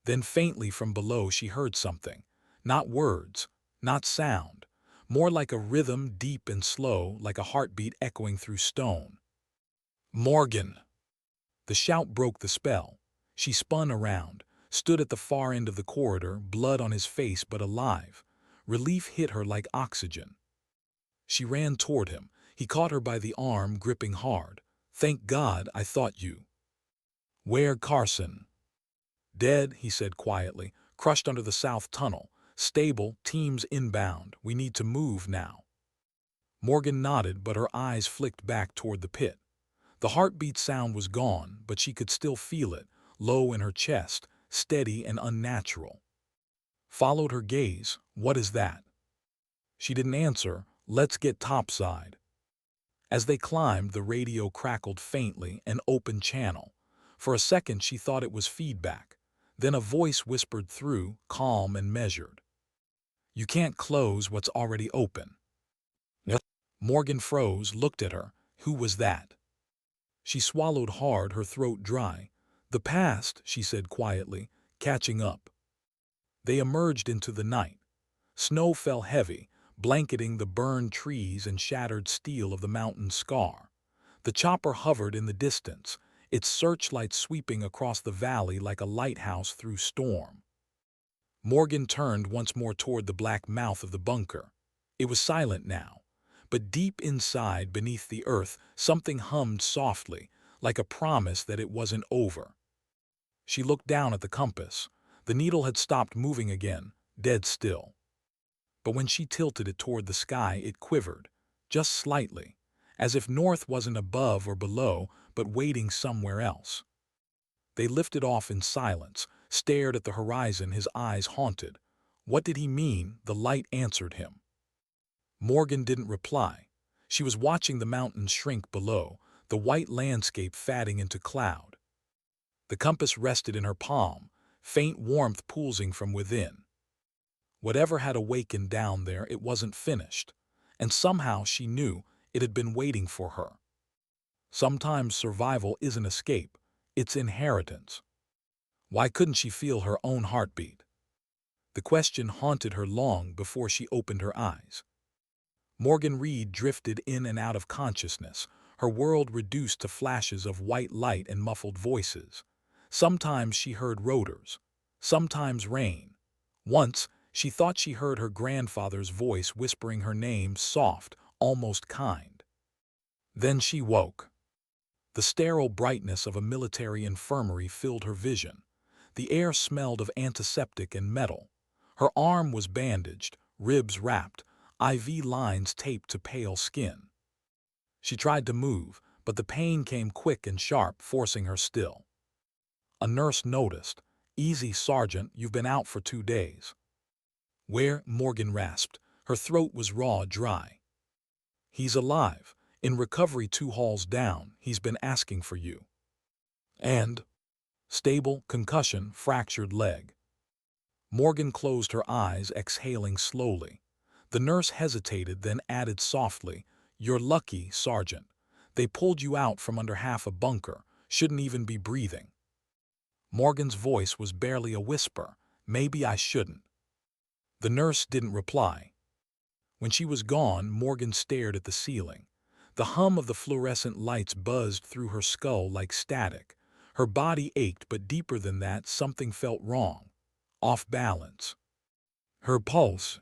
Then faintly from below she heard something. Not words, not sound. More like a rhythm, deep and slow, like a heartbeat echoing through stone. "Morgan!" The shout broke the spell. She spun around, stood at the far end of the corridor, blood on his face but alive. Relief hit her like oxygen. She ran toward him. He caught her by the arm, gripping hard. "Thank God, I thought you." "Where Carson?" "Dead," he said quietly, "crushed under the south tunnel. Stable, teams inbound. We need to move now." Morgan nodded, but her eyes flicked back toward the pit. The heartbeat sound was gone, but she could still feel it, low in her chest, steady and unnatural. Followed her gaze. "What is that?" She didn't answer. "Let's get topside." As they climbed, the radio crackled faintly, an open channel. For a second she thought it was feedback. Then a voice whispered through, calm and measured. "You can't close what's already open." Yep. Morgan froze, looked at her. Who was that? She swallowed hard, her throat dry. "The past," she said quietly, "catching up." They emerged into the night. Snow fell heavy, blanketing the burned trees and shattered steel of the mountain's scar. The chopper hovered in the distance, its searchlight sweeping across the valley like a lighthouse through storm. Morgan turned once more toward the black mouth of the bunker. It was silent now, but deep inside, beneath the earth, something hummed softly, like a promise that it wasn't over. She looked down at the compass. The needle had stopped moving again, dead still. But when she tilted it toward the sky, it quivered, just slightly, as if north wasn't above or below, but waiting somewhere else. They lifted off in silence, stared at the horizon, his eyes haunted. What did he mean? The light answered him. Morgan didn't reply. She was watching the mountains shrink below, the white landscape fading into cloud. The compass rested in her palm, faint warmth pulsing from within. Whatever had awakened down there, it wasn't finished, and somehow she knew it had been waiting for her. Sometimes survival isn't escape, it's inheritance. Why couldn't she feel her own heartbeat? The question haunted her long before she opened her eyes. Morgan Reed drifted in and out of consciousness, her world reduced to flashes of white light and muffled voices. Sometimes she heard rotors, sometimes rain. Once, she thought she heard her grandfather's voice whispering her name, soft, almost kind. Then she woke. The sterile brightness of a military infirmary filled her vision. The air smelled of antiseptic and metal. Her arm was bandaged, ribs wrapped, IV lines taped to pale skin. She tried to move, but the pain came quick and sharp, forcing her still. A nurse noticed. "Easy, Sergeant, you've been out for 2 days." "Where?" Morgan rasped. Her throat was raw, dry. "He's alive. In recovery 2 halls down. He's been asking for you." "And?" "Stable, concussion, fractured leg." Morgan closed her eyes, exhaling slowly. The nurse hesitated, then added softly, "You're lucky, Sergeant. They pulled you out from under half a bunker. Shouldn't even be breathing." Morgan's voice was barely a whisper. "Maybe I shouldn't." The nurse didn't reply. When she was gone, Morgan stared at the ceiling. The hum of the fluorescent lights buzzed through her skull like static. Her body ached, but deeper than that, something felt wrong. Off balance. Her pulse.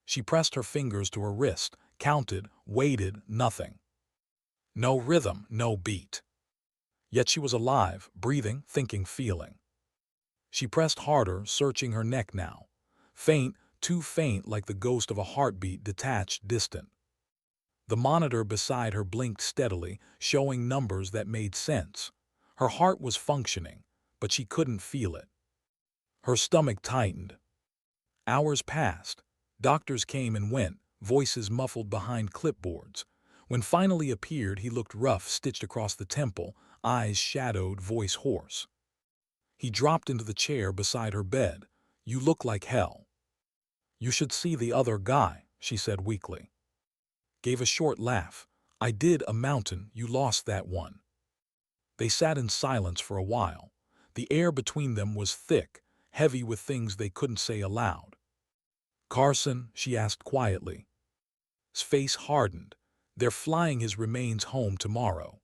She pressed her fingers to her wrist, counted, waited, nothing. No rhythm, no beat. Yet she was alive, breathing, thinking, feeling. She pressed harder, searching her neck now. Faint, too faint, like the ghost of a heartbeat, detached, distant. The monitor beside her blinked steadily, showing numbers that made sense. Her heart was functioning, but she couldn't feel it. Her stomach tightened. Hours passed. Doctors came and went, voices muffled behind clipboards. When finally appeared, he looked rough, stitched across the temple, eyes shadowed, voice hoarse. He dropped into the chair beside her bed. "You look like hell." "You should see the other guy," she said weakly. gave a short laugh. I did a mountain, you lost that one. They sat in silence for a while. The air between them was thick, heavy with things they couldn't say aloud. Carson, she asked quietly. His face hardened. They're flying his remains home tomorrow.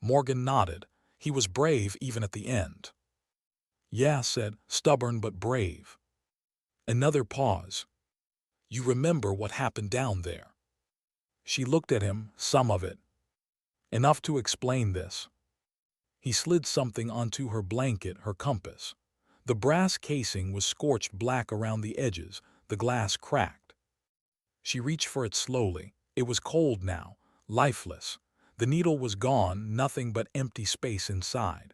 Morgan nodded. He was brave even at the end. Yeah, said, stubborn but brave. Another pause. You remember what happened down there? She looked at him, some of it. Enough to explain this. He slid something onto her blanket, her compass. The brass casing was scorched black around the edges, the glass cracked. She reached for it slowly. It was cold now, lifeless. The needle was gone, nothing but empty space inside.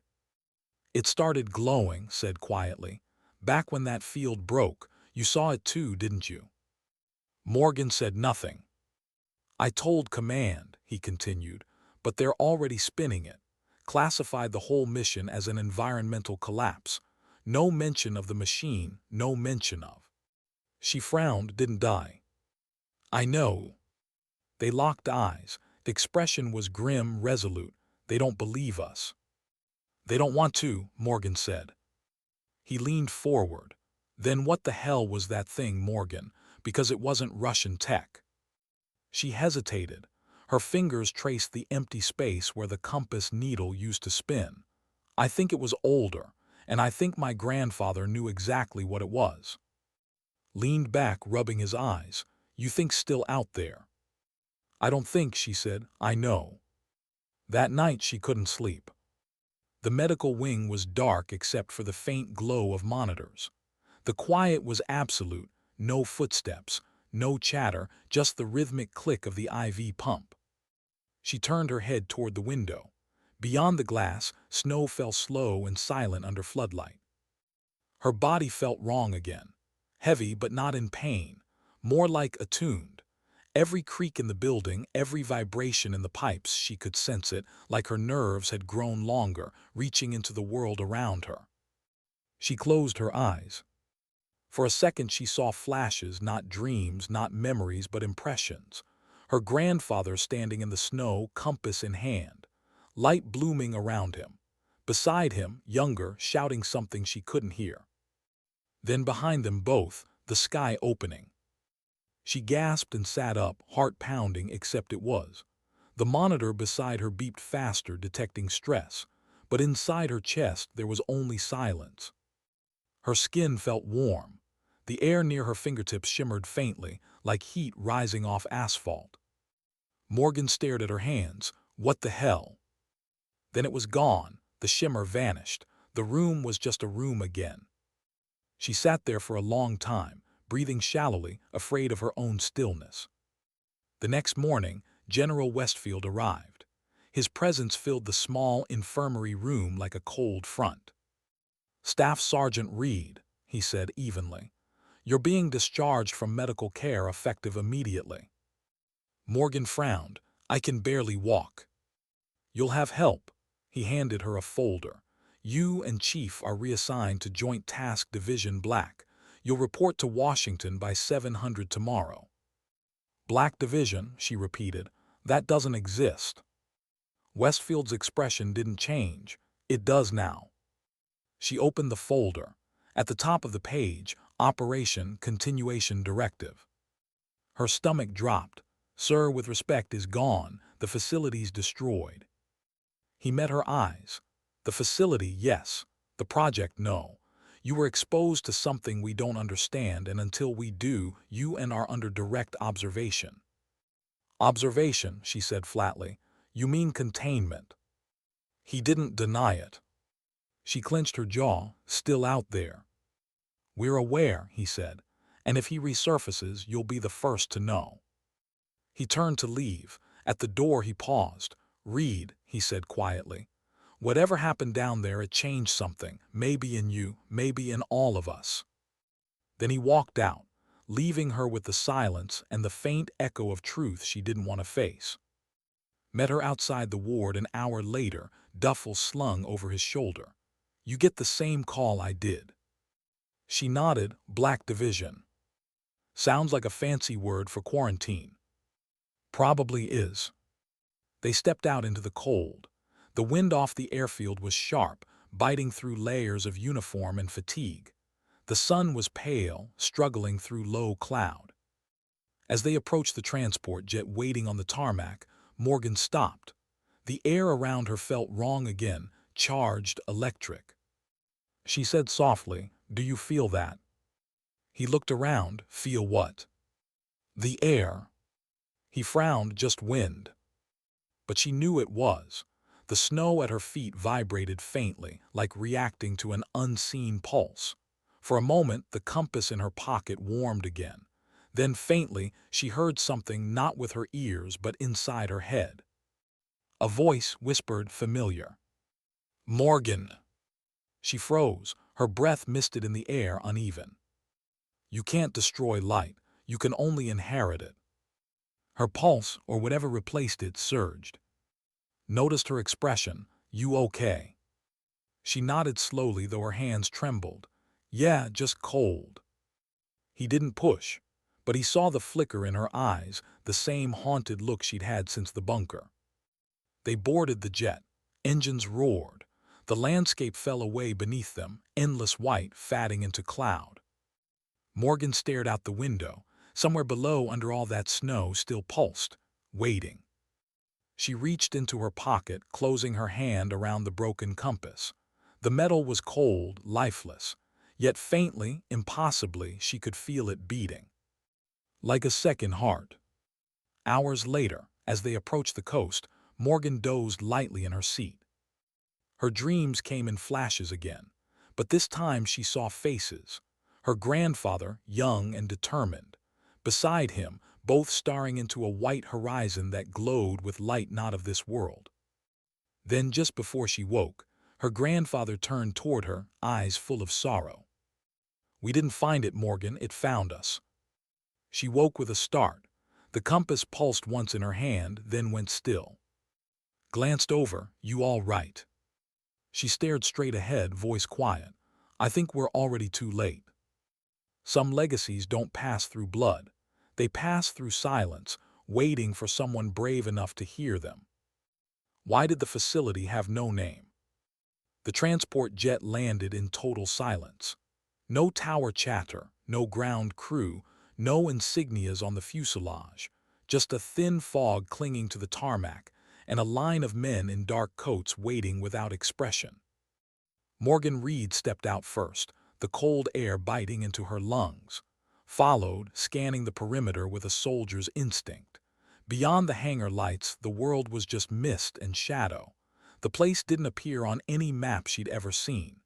It started glowing, said quietly. Back when that field broke, you saw it too, didn't you? Morgan said nothing. I told command, he continued, but they're already spinning it. Classified the whole mission as an environmental collapse. No mention of the machine, no mention of. She frowned, didn't die. I know. They locked eyes. The expression was grim, resolute. They don't believe us. They don't want to, Morgan said. He leaned forward. Then what the hell was that thing, Morgan? Because it wasn't Russian tech. She hesitated. Her fingers traced the empty space where the compass needle used to spin. I think it was older, and I think my grandfather knew exactly what it was. Leaned back, rubbing his eyes. You think still out there? I don't think, she said. I know. That night she couldn't sleep. The medical wing was dark except for the faint glow of monitors. The quiet was absolute, no footsteps, no chatter, just the rhythmic click of the IV pump. She turned her head toward the window. Beyond the glass, snow fell slow and silent under floodlight. Her body felt wrong again. Heavy but not in pain, more like attuned. Every creak in the building, every vibration in the pipes, she could sense it, like her nerves had grown longer, reaching into the world around her. She closed her eyes. For a second she saw flashes, not dreams, not memories, but impressions. Her grandfather standing in the snow, compass in hand. Light blooming around him. Beside him, younger, shouting something she couldn't hear. Then behind them both, the sky opening. She gasped and sat up, heart pounding, except it was. The monitor beside her beeped faster, detecting stress, but inside her chest there was only silence. Her skin felt warm. The air near her fingertips shimmered faintly, like heat rising off asphalt. Morgan stared at her hands. What the hell? Then it was gone. The shimmer vanished. The room was just a room again. She sat there for a long time, breathing shallowly, afraid of her own stillness. The next morning, General Westfield arrived. His presence filled the small infirmary room like a cold front. Staff Sergeant Reed, he said evenly. You're being discharged from medical care effective immediately. Morgan frowned. I can barely walk. You'll have help. He handed her a folder. You and Chief are reassigned to Joint Task Division Black. You'll report to Washington by 700 tomorrow. Black Division, she repeated. That doesn't exist. Westfield's expression didn't change. It does now. She opened the folder. At the top of the page, Operation Continuation Directive. Her stomach dropped. Sir, with respect, is gone. The facility's destroyed. He met her eyes. The facility, yes. The project, no. You were exposed to something we don't understand, and until we do, you and are under direct observation. Observation, she said flatly. You mean containment. He didn't deny it. She clenched her jaw, still out there. We're aware, he said, and if he resurfaces, you'll be the first to know. He turned to leave. At the door he paused. Reed, he said quietly. Whatever happened down there, it changed something, maybe in you, maybe in all of us. Then he walked out, leaving her with the silence and the faint echo of truth she didn't want to face. Met her outside the ward an hour later, duffel slung over his shoulder. You get the same call I did. She nodded. Black Division. Sounds like a fancy word for quarantine. Probably is. They stepped out into the cold. The wind off the airfield was sharp, biting through layers of uniform and fatigue. The sun was pale, struggling through low cloud. As they approached the transport jet waiting on the tarmac, Morgan stopped. The air around her felt wrong again, charged, electric. She said softly, "Do you feel that?" He looked around. "Feel what?" "The air." He frowned. "Just wind." But she knew it was. The snow at her feet vibrated faintly, like reacting to an unseen pulse. For a moment, the compass in her pocket warmed again. Then faintly, she heard something not with her ears but inside her head. A voice whispered, familiar. "Morgan." She froze, her breath misted in the air, uneven. "You can't destroy light, you can only inherit it." Her pulse, or whatever replaced it, surged. Noticed her expression. "You okay?" She nodded slowly, though her hands trembled. "Yeah, just cold." He didn't push, but he saw the flicker in her eyes, the same haunted look she'd had since the bunker. They boarded the jet. Engines roared. The landscape fell away beneath them, endless white, fatting into cloud. Morgan stared out the window. Somewhere below, under all that snow, still pulsed, waiting. She reached into her pocket, closing her hand around the broken compass. The metal was cold, lifeless, yet faintly, impossibly, she could feel it beating. Like a second heart. Hours later, as they approached the coast, Morgan dozed lightly in her seat. Her dreams came in flashes again, but this time she saw faces. Her grandfather, young and determined. Beside him, both staring into a white horizon that glowed with light not of this world. Then, just before she woke, her grandfather turned toward her, eyes full of sorrow. "We didn't find it, Morgan, it found us." She woke with a start. The compass pulsed once in her hand, then went still. Glanced over. "You all right?" She stared straight ahead, voice quiet. "I think we're already too late." Some legacies don't pass through blood. They pass through silence, waiting for someone brave enough to hear them. Why did the facility have no name? The transport jet landed in total silence. No tower chatter, no ground crew, no insignias on the fuselage. Just a thin fog clinging to the tarmac, and a line of men in dark coats waiting without expression. Morgan Reed stepped out first, the cold air biting into her lungs. Followed, scanning the perimeter with a soldier's instinct. Beyond the hangar lights, the world was just mist and shadow. The place didn't appear on any map she'd ever seen.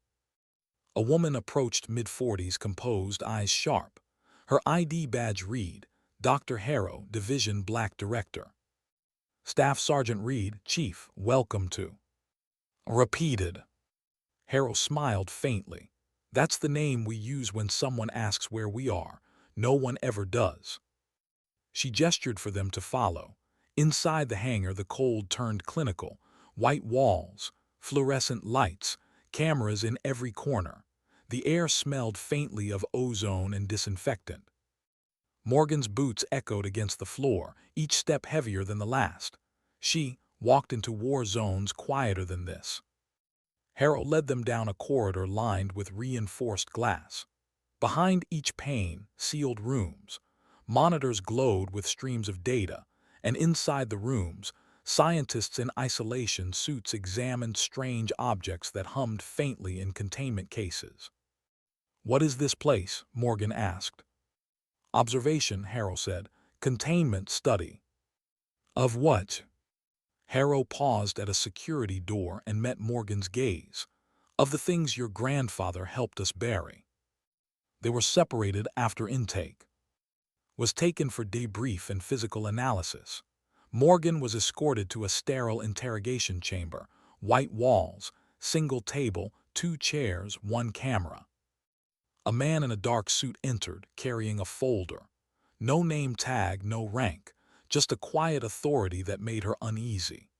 A woman approached, mid-40s, composed, eyes sharp. Her ID badge read, "Dr. Harrow, Division Black Director." "Staff Sergeant Reed, Chief, welcome to." Repeated. Harrow smiled faintly. "That's the name we use when someone asks where we are. No one ever does." She gestured for them to follow. Inside the hangar, the cold turned clinical. White walls, fluorescent lights, cameras in every corner. The air smelled faintly of ozone and disinfectant. Morgan's boots echoed against the floor, each step heavier than the last. She walked into war zones quieter than this. Harrow led them down a corridor lined with reinforced glass. Behind each pane, sealed rooms. Monitors glowed with streams of data, and inside the rooms, scientists in isolation suits examined strange objects that hummed faintly in containment cases. "What is this place?" Morgan asked. "Observation," Harrow said. "Containment study." "Of what?" Harrow paused at a security door and met Morgan's gaze. "Of the things your grandfather helped us bury." They were separated after intake. Was taken for debrief and physical analysis. Morgan was escorted to a sterile interrogation chamber, white walls, single table, 2 chairs, 1 camera. A man in a dark suit entered, carrying a folder. No name tag, no rank, just a quiet authority that made her uneasy.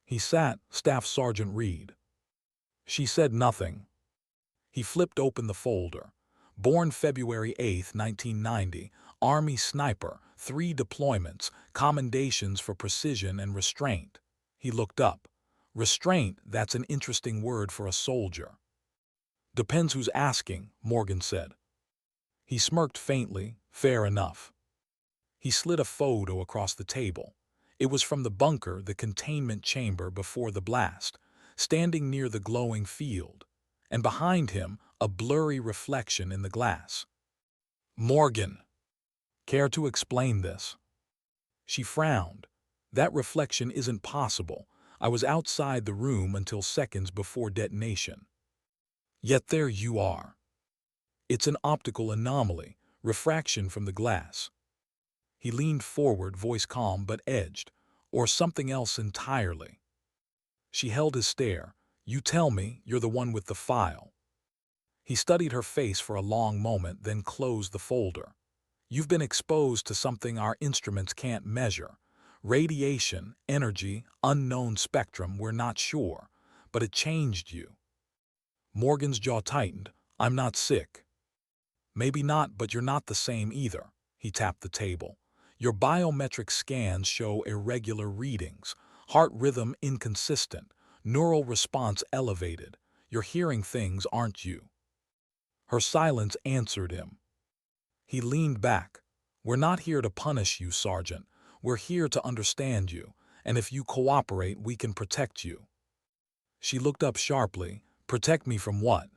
He sat, Staff Sergeant Reed. She said nothing. He flipped open the folder. Born February 8, 1990, Army sniper, 3 deployments, commendations for precision and restraint. He looked up. Restraint, that's an interesting word for a soldier. Depends who's asking, Morgan said. He smirked faintly. Fair enough. He slid a photo across the table. It was from the bunker, the containment chamber before the blast, standing near the glowing field, and behind him, a blurry reflection in the glass. Morgan. Care to explain this? She frowned. That reflection isn't possible. I was outside the room until seconds before detonation. Yet there you are. It's an optical anomaly, refraction from the glass. He leaned forward, voice calm but edged, or something else entirely. She held his stare. You tell me you're the one with the file. He studied her face for a long moment, then closed the folder. You've been exposed to something our instruments can't measure. Radiation, energy, unknown spectrum, we're not sure, but it changed you. Morgan's jaw tightened. I'm not sick. Maybe not, but you're not the same either. He tapped the table. Your biometric scans show irregular readings, heart rhythm inconsistent, neural response elevated. You're hearing things, aren't you? Her silence answered him. He leaned back. We're not here to punish you, Sergeant. We're here to understand you, and if you cooperate, we can protect you. She looked up sharply. Protect me from what?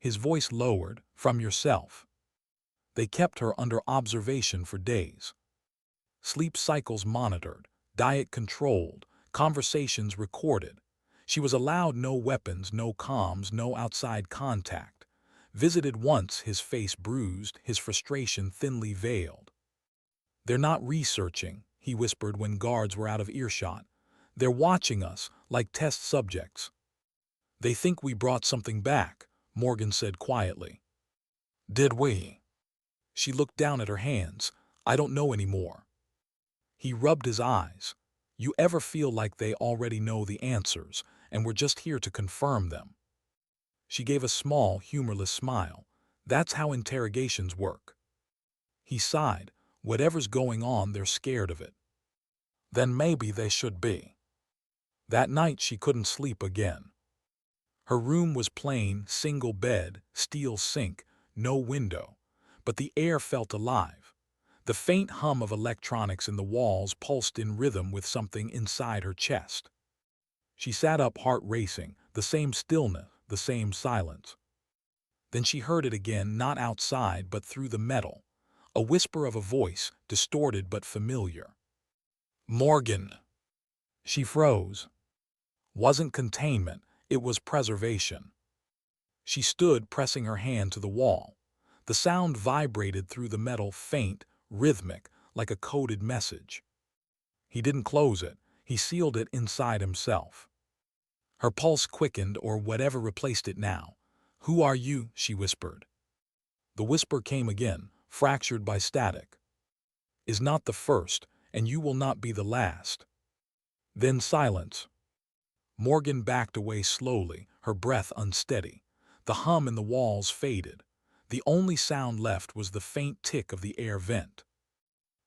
His voice lowered. From yourself. They kept her under observation for days. Sleep cycles monitored, diet controlled, conversations recorded. She was allowed no weapons, no comms, no outside contact. Visited once, his face bruised, his frustration thinly veiled. They're not researching, he whispered when guards were out of earshot. They're watching us, like test subjects. They think we brought something back, Morgan said quietly. Did we? She looked down at her hands. I don't know anymore. He rubbed his eyes. You ever feel like they already know the answers, and we're just here to confirm them? She gave a small, humorless smile. That's how interrogations work. He sighed. Whatever's going on, they're scared of it. Then maybe they should be. That night she couldn't sleep again. Her room was plain, single bed, steel sink, no window, but the air felt alive. The faint hum of electronics in the walls pulsed in rhythm with something inside her chest. She sat up, heart racing, the same stillness, the same silence. Then she heard it again, not outside but through the metal, a whisper of a voice, distorted but familiar. Morgan. She froze. Wasn't containment, it was preservation. She stood, pressing her hand to the wall. The sound vibrated through the metal, faint, rhythmic, like a coded message. He didn't close it, he sealed it inside himself. Her pulse quickened, or whatever replaced it now. Who are you? She whispered. The whisper came again, fractured by static. Is not the first, and you will not be the last. Then silence. Morgan backed away slowly, her breath unsteady. The hum in the walls faded. The only sound left was the faint tick of the air vent.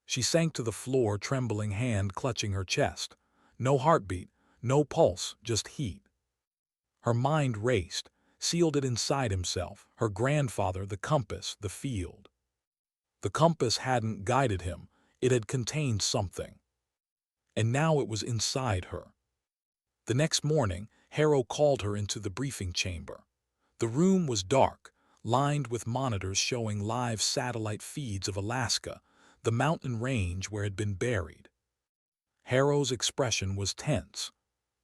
She sank to the floor, trembling hand clutching her chest. No heartbeat, no pulse, just heat. Her mind raced, sealed it inside himself, her grandfather, the compass, the field. The compass hadn't guided him, it had contained something. And now it was inside her. The next morning, Harrow called her into the briefing chamber. The room was dark, lined with monitors showing live satellite feeds of Alaska, the mountain range where it had been buried. Harrow's expression was tense.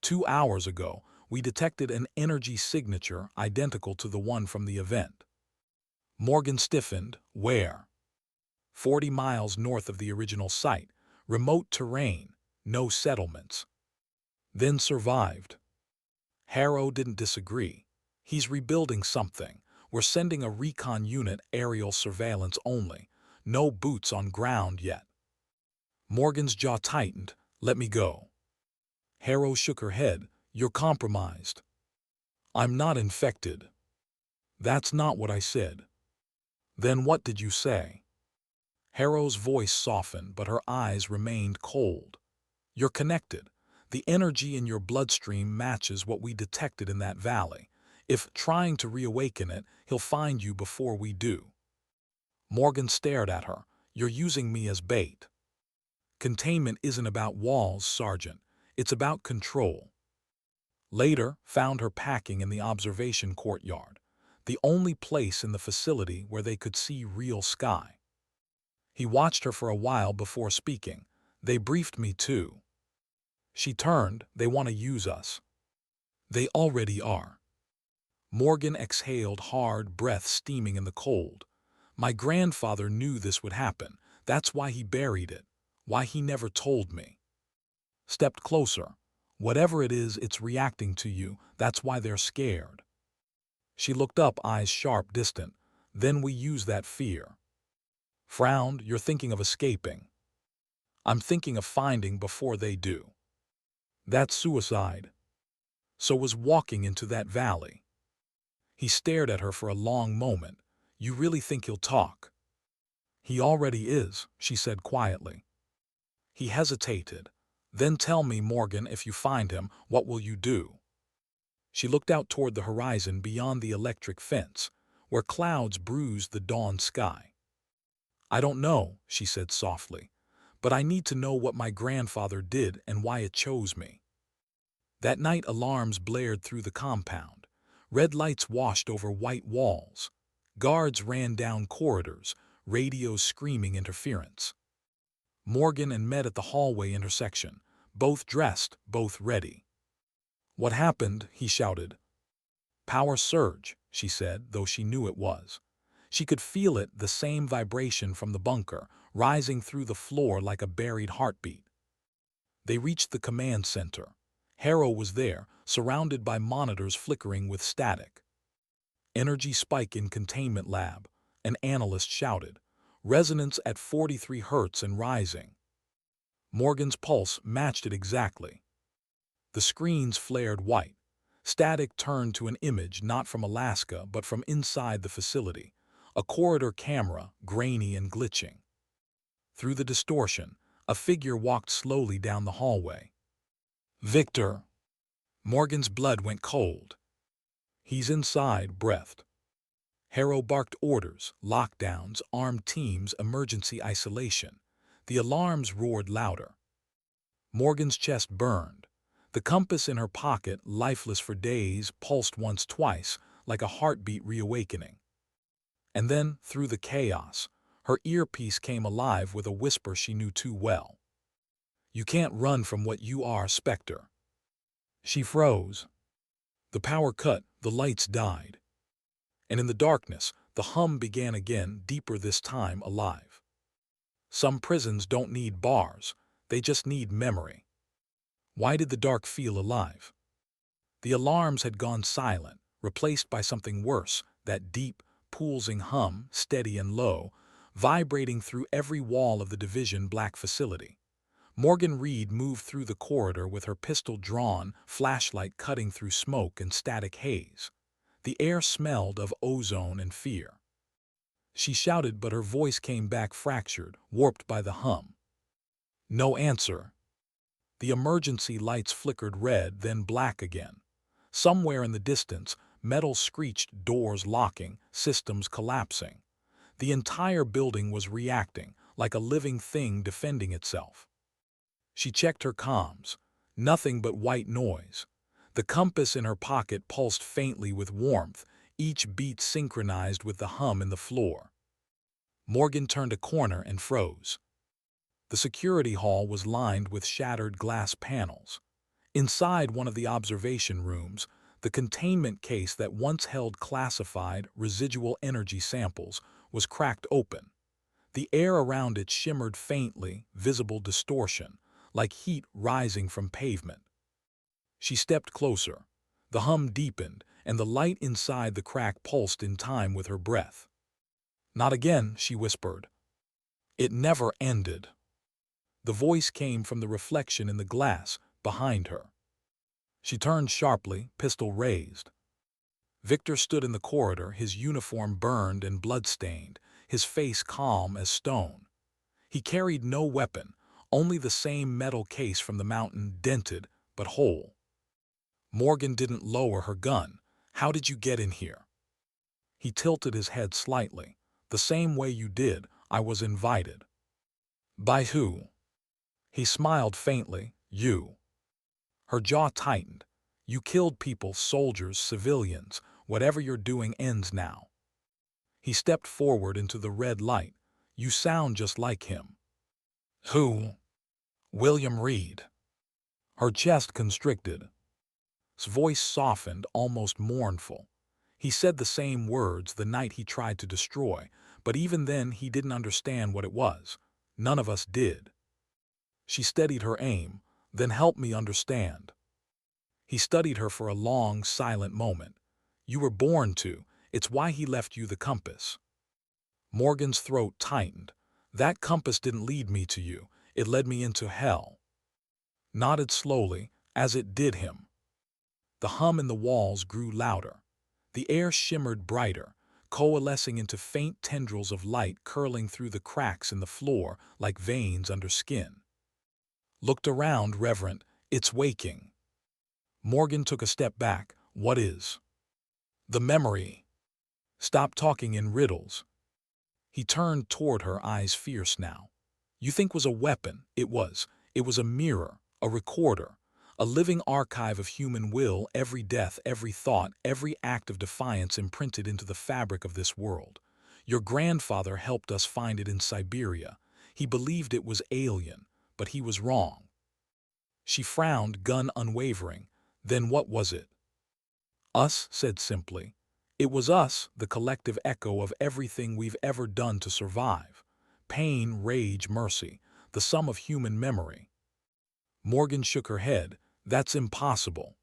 2 hours ago, we detected an energy signature identical to the one from the event. Morgan stiffened. Where? 40 miles north of the original site, remote terrain, no settlements. Then survived. Harrow didn't disagree. He's rebuilding something. We're sending a recon unit, aerial surveillance only. No boots on ground yet. Morgan's jaw tightened. Let me go. Harrow shook her head. You're compromised. I'm not infected. That's not what I said. Then what did you say? Harrow's voice softened, but her eyes remained cold. You're connected. The energy in your bloodstream matches what we detected in that valley. If trying to reawaken it, he'll find you before we do. Morgan stared at her. You're using me as bait. Containment isn't about walls, Sergeant. It's about control. Later, found her packing in the observation courtyard, the only place in the facility where they could see real sky. He watched her for a while before speaking. They briefed me too. She turned. They want to use us. They already are. Morgan exhaled hard, breath steaming in the cold. My grandfather knew this would happen. That's why he buried it. Why he never told me. Stepped closer. Whatever it is, it's reacting to you. That's why they're scared. She looked up, eyes sharp, distant. Then we use that fear. Frowned. You're thinking of escaping. I'm thinking of finding before they do. That's suicide. So was walking into that valley. He stared at her for a long moment. You really think he'll talk? He already is, she said quietly. He hesitated. Then tell me, Morgan, if you find him, what will you do? She looked out toward the horizon beyond the electric fence, where clouds bruised the dawn sky. I don't know, she said softly, but I need to know what my grandfather did and why it chose me. That night alarms blared through the compound. Red lights washed over white walls. Guards ran down corridors, radios screaming interference. Morgan and met at the hallway intersection, both dressed, both ready. What happened? He shouted. Power surge, she said, though she knew it was. She could feel it, the same vibration from the bunker, rising through the floor like a buried heartbeat. They reached the command center. Harrow was there, surrounded by monitors flickering with static. Energy spike in containment lab, an analyst shouted. Resonance at 43 hertz and rising. Morgan's pulse matched it exactly. The screens flared white. Static turned to an image not from Alaska but from inside the facility, a corridor camera, grainy and glitching. Through the distortion, a figure walked slowly down the hallway. Victor. Morgan's blood went cold. He's inside, breathed. Harrow barked orders, lockdowns, armed teams, emergency isolation. The alarms roared louder. Morgan's chest burned. The compass in her pocket, lifeless for days, pulsed once, twice, like a heartbeat reawakening. And then, through the chaos, her earpiece came alive with a whisper she knew too well. You can't run from what you are, Spectre. She froze. The power cut, the lights died. And in the darkness, the hum began again, deeper this time, alive. Some prisons don't need bars, they just need memory. Why did the dark feel alive? The alarms had gone silent, replaced by something worse, that deep, pulsing hum, steady and low, vibrating through every wall of the Division Black facility. Morgan Reed moved through the corridor with her pistol drawn, flashlight cutting through smoke and static haze. The air smelled of ozone and fear. She shouted, but her voice came back fractured, warped by the hum. No answer. The emergency lights flickered red, then black again. Somewhere in the distance, metal screeched, doors locking, systems collapsing. The entire building was reacting, like a living thing defending itself. She checked her comms. Nothing but white noise. The compass in her pocket pulsed faintly with warmth, each beat synchronized with the hum in the floor. Morgan turned a corner and froze. The security hall was lined with shattered glass panels. Inside one of the observation rooms, the containment case that once held classified residual energy samples was cracked open. The air around it shimmered faintly, visible distortion, like heat rising from pavement. She stepped closer. The hum deepened, and the light inside the crack pulsed in time with her breath. Not again, she whispered. It never ended. The voice came from the reflection in the glass behind her. She turned sharply, pistol raised. Victor stood in the corridor, his uniform burned and blood-stained, his face calm as stone. He carried no weapon, only the same metal case from the mountain, dented but whole. Morgan didn't lower her gun. How did you get in here? He tilted his head slightly. The same way you did. I was invited. By who? He smiled faintly. You. Her jaw tightened. You killed people, soldiers, civilians. Whatever you're doing ends now. He stepped forward into the red light. You sound just like him. Who? William Reed. Her chest constricted. His voice softened, almost mournful. He said the same words the night he tried to destroy, but even then he didn't understand what it was. None of us did. She steadied her aim. Then help me understand. He studied her for a long, silent moment. You were born to. It's why he left you the compass. Morgan's throat tightened. That compass didn't lead me to you. It led me into hell. Nodded slowly, as it did him. The hum in the walls grew louder. The air shimmered brighter, coalescing into faint tendrils of light curling through the cracks in the floor like veins under skin. Looked around, Reverend. It's waking. Morgan took a step back. What is? The memory. Stop talking in riddles. He turned toward her, eyes fierce now. You think was a weapon. It was. It was a mirror, a recorder, a living archive of human will, every death, every thought, every act of defiance imprinted into the fabric of this world. Your grandfather helped us find it in Siberia. He believed it was alien, but he was wrong. She frowned, gun unwavering. Then what was it? Us, said simply. It was us, the collective echo of everything we've ever done to survive. Pain, rage, mercy, the sum of human memory. Morgan shook her head. That's impossible.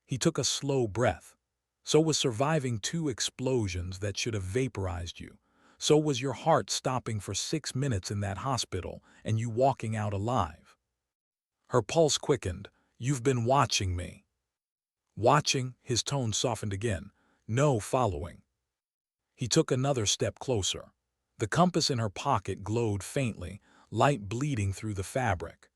He took a slow breath. So was surviving 2 explosions that should have vaporized you. So was your heart stopping for 6 minutes in that hospital and you walking out alive. Her pulse quickened. You've been watching me. Watching, his tone softened again. No, following. He took another step closer. The compass in her pocket glowed faintly, light bleeding through the fabric.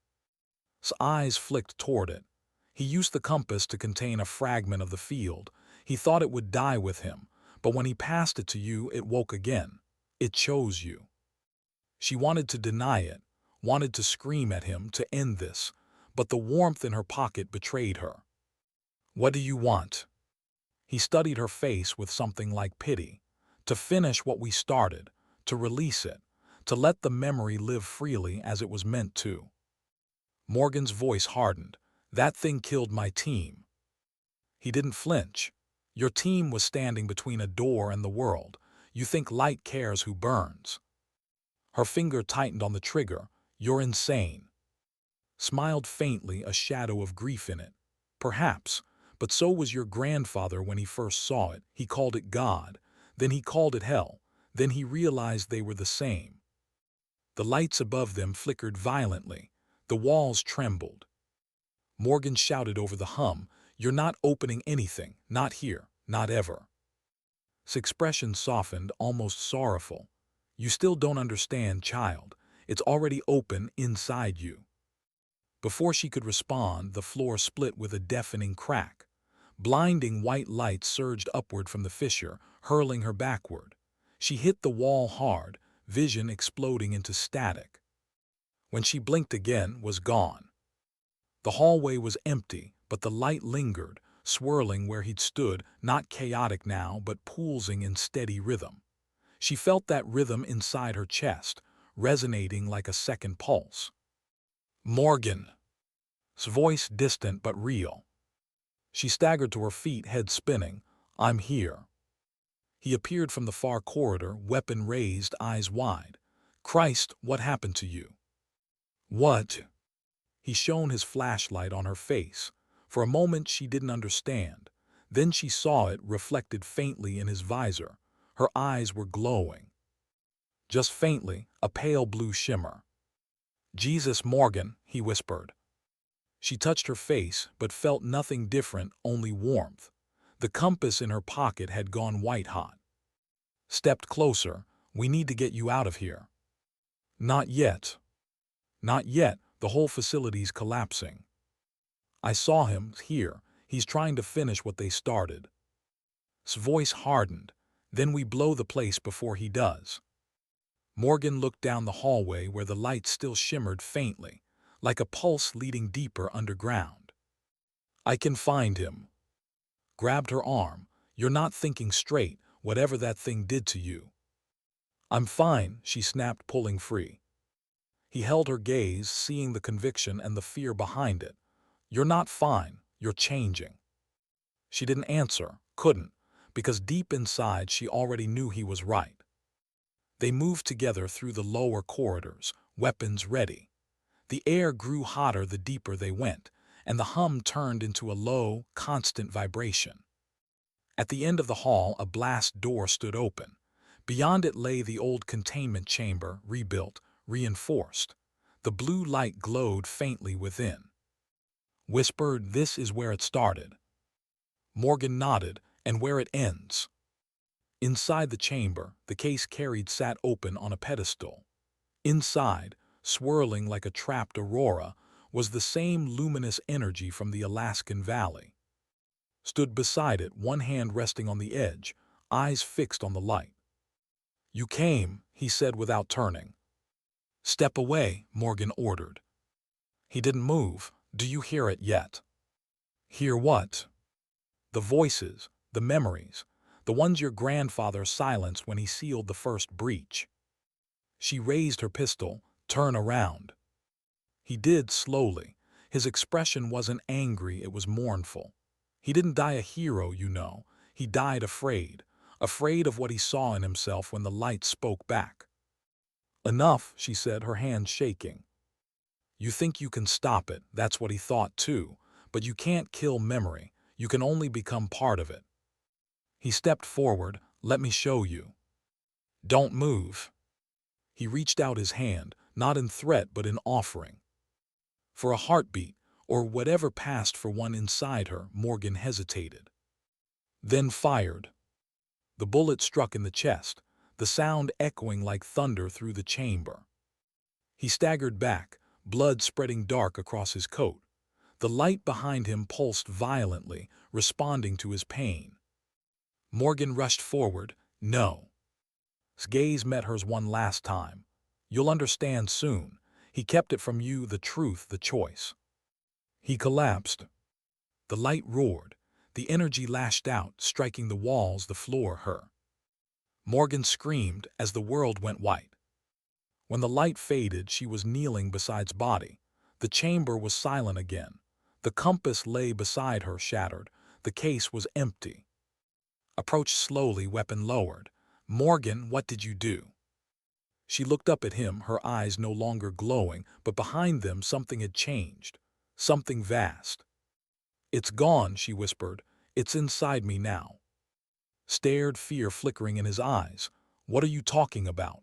His eyes flicked toward it. He used the compass to contain a fragment of the field. He thought it would die with him, but when he passed it to you, it woke again. It chose you. She wanted to deny it, wanted to scream at him to end this, but the warmth in her pocket betrayed her. What do you want? He studied her face with something like pity. To finish what we started, to release it, to let the memory live freely as it was meant to. Morgan's voice hardened. That thing killed my team. He didn't flinch. Your team was standing between a door and the world. You think light cares who burns. Her finger tightened on the trigger. You're insane. Smiled faintly, a shadow of grief in it. Perhaps, but so was your grandfather when he first saw it. He called it God. Then he called it hell. Then he realized they were the same. The lights above them flickered violently. The walls trembled. Morgan shouted over the hum, You're not opening anything, not here, not ever. His expression softened, almost sorrowful. You still don't understand, child. It's already open inside you. Before she could respond, the floor split with a deafening crack. Blinding white light surged upward from the fissure, hurling her backward. She hit the wall hard, vision exploding into static. When she blinked again, was gone. The hallway was empty, but the light lingered, swirling where he'd stood, not chaotic now, but pulsing in steady rhythm. She felt that rhythm inside her chest, resonating like a second pulse. Morgan. His voice distant but real. She staggered to her feet, head spinning. I'm here. He appeared from the far corridor, weapon raised, eyes wide. Christ, what happened to you? What? He shone his flashlight on her face. For a moment she didn't understand. Then she saw it reflected faintly in his visor. Her eyes were glowing. Just faintly, a pale blue shimmer. Jesus, Morgan, he whispered. She touched her face, but felt nothing different, only warmth. The compass in her pocket had gone white hot. Stepped closer. We need to get you out of here. Not yet. Not yet. The whole facility's collapsing. I saw him here. He's trying to finish what they started. His voice hardened. Then we blow the place before he does. Morgan looked down the hallway where the light still shimmered faintly, like a pulse leading deeper underground. I can find him. Grabbed her arm. You're not thinking straight, whatever that thing did to you. I'm fine, she snapped, pulling free. He held her gaze, seeing the conviction and the fear behind it. You're not fine, you're changing. She didn't answer, couldn't, because deep inside she already knew he was right. They moved together through the lower corridors, weapons ready. The air grew hotter the deeper they went, and the hum turned into a low, constant vibration. At the end of the hall, a blast door stood open. Beyond it lay the old containment chamber, rebuilt, reinforced. The blue light glowed faintly within. Whispered, "This is where it started." Morgan nodded, "And where it ends." Inside the chamber, the case carried sat open on a pedestal. Inside, swirling like a trapped aurora, was the same luminous energy from the Alaskan valley. Stood beside it, one hand resting on the edge, eyes fixed on the light. "You came," he said without turning. "Step away," Morgan ordered. He didn't move. "Do you hear it yet?" "Hear what?" "The voices, the memories, the ones your grandfather silenced when he sealed the first breach." She raised her pistol. "Turn around." He did, slowly. His expression wasn't angry, it was mournful. He didn't die a hero, you know. He died afraid. Afraid of what he saw in himself when the light spoke back. "Enough," she said, her hand shaking. "You think you can stop it," that's what he thought too. "But you can't kill memory. You can only become part of it." He stepped forward. "Let me show you." "Don't move." He reached out his hand, not in threat but in offering. For a heartbeat, or whatever passed for one inside her, Morgan hesitated. Then fired. The bullet struck in the chest, the sound echoing like thunder through the chamber. He staggered back, blood spreading dark across his coat. The light behind him pulsed violently, responding to his pain. Morgan rushed forward. "No." His gaze met hers one last time. "You'll understand soon. He kept it from you, the truth, the choice." He collapsed. The light roared. The energy lashed out, striking the walls, the floor, her. Morgan screamed as the world went white. When the light faded, she was kneeling beside's body. The chamber was silent again. The compass lay beside her, shattered. The case was empty. Approached slowly, weapon lowered. "Morgan, what did you do?" She looked up at him, her eyes no longer glowing, but behind them something had changed. Something vast. "It's gone," she whispered. "It's inside me now." Stared, fear flickering in his eyes. "What are you talking about?"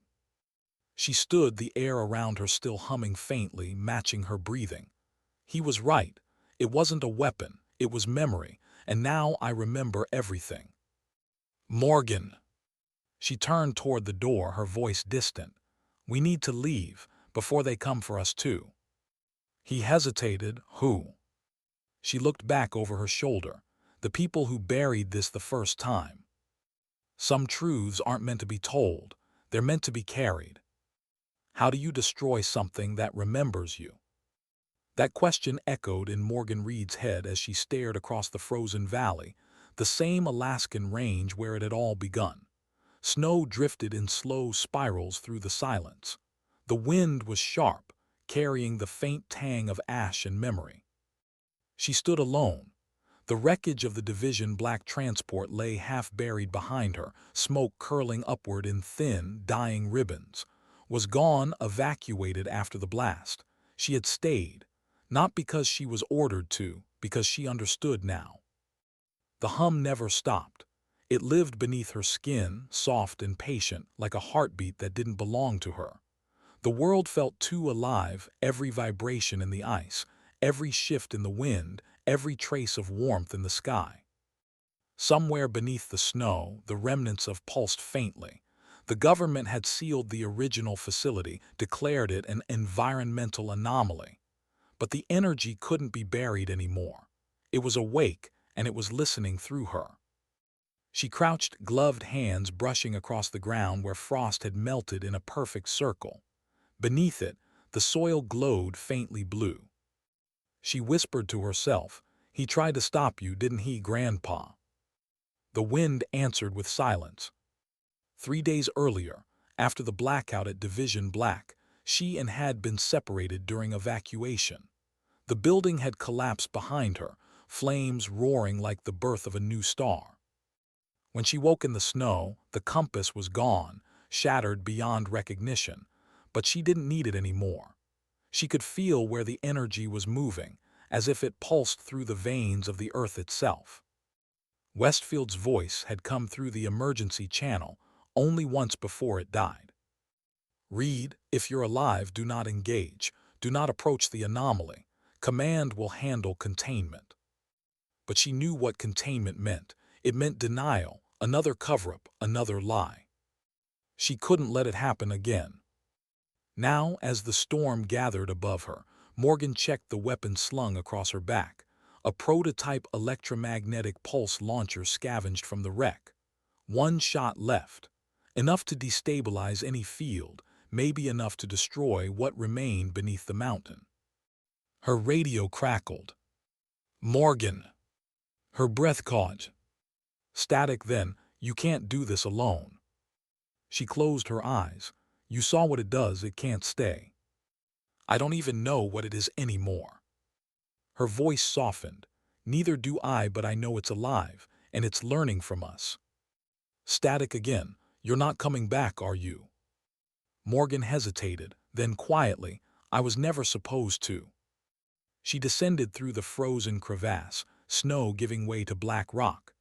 She stood, the air around her still humming faintly, matching her breathing. He was right. It wasn't a weapon. It was memory. And now I remember everything. "Morgan." She turned toward the door, her voice distant. "We need to leave, before they come for us too." He hesitated. "Who?" She looked back over her shoulder. "The people who buried this the first time." Some truths aren't meant to be told. They're meant to be carried. How do you destroy something that remembers you? That question echoed in Morgan Reed's head as she stared across the frozen valley, the same Alaskan range where it had all begun. Snow drifted in slow spirals through the silence. The wind was sharp, carrying the faint tang of ash and memory. She stood alone. The wreckage of the Division Black transport lay half-buried behind her, smoke curling upward in thin, dying ribbons. Was gone, evacuated after the blast. She had stayed, not because she was ordered to, because she understood now. The hum never stopped. It lived beneath her skin, soft and patient, like a heartbeat that didn't belong to her. The world felt too alive, every vibration in the ice, every shift in the wind, every trace of warmth in the sky. Somewhere beneath the snow, the remnants of pulsed faintly. The government had sealed the original facility, declared it an environmental anomaly. But the energy couldn't be buried anymore. It was awake, and it was listening through her. She crouched, gloved hands brushing across the ground where frost had melted in a perfect circle. Beneath it, the soil glowed faintly blue. She whispered to herself, "He tried to stop you, didn't he, Grandpa?" The wind answered with silence. 3 days earlier, after the blackout at Division Black, she and had been separated during evacuation. The building had collapsed behind her, flames roaring like the birth of a new star. When she woke in the snow, the compass was gone, shattered beyond recognition, but she didn't need it anymore. She could feel where the energy was moving, as if it pulsed through the veins of the earth itself. Westfield's voice had come through the emergency channel only once before it died. "Reed, if you're alive, do not engage. Do not approach the anomaly. Command will handle containment." But she knew what containment meant. It meant denial, another cover-up, another lie. She couldn't let it happen again. Now, as the storm gathered above her, Morgan checked the weapon slung across her back. A prototype electromagnetic pulse launcher scavenged from the wreck. One shot left. Enough to destabilize any field, maybe enough to destroy what remained beneath the mountain. Her radio crackled. "Morgan!" Her breath caught. Static then, "You can't do this alone." She closed her eyes. "You saw what it does, it can't stay." "I don't even know what it is anymore." Her voice softened. "Neither do I, but I know it's alive, and it's learning from us." Static again. "You're not coming back, are you?" Morgan hesitated, then quietly, "I was never supposed to." She descended through the frozen crevasse, snow giving way to black rock.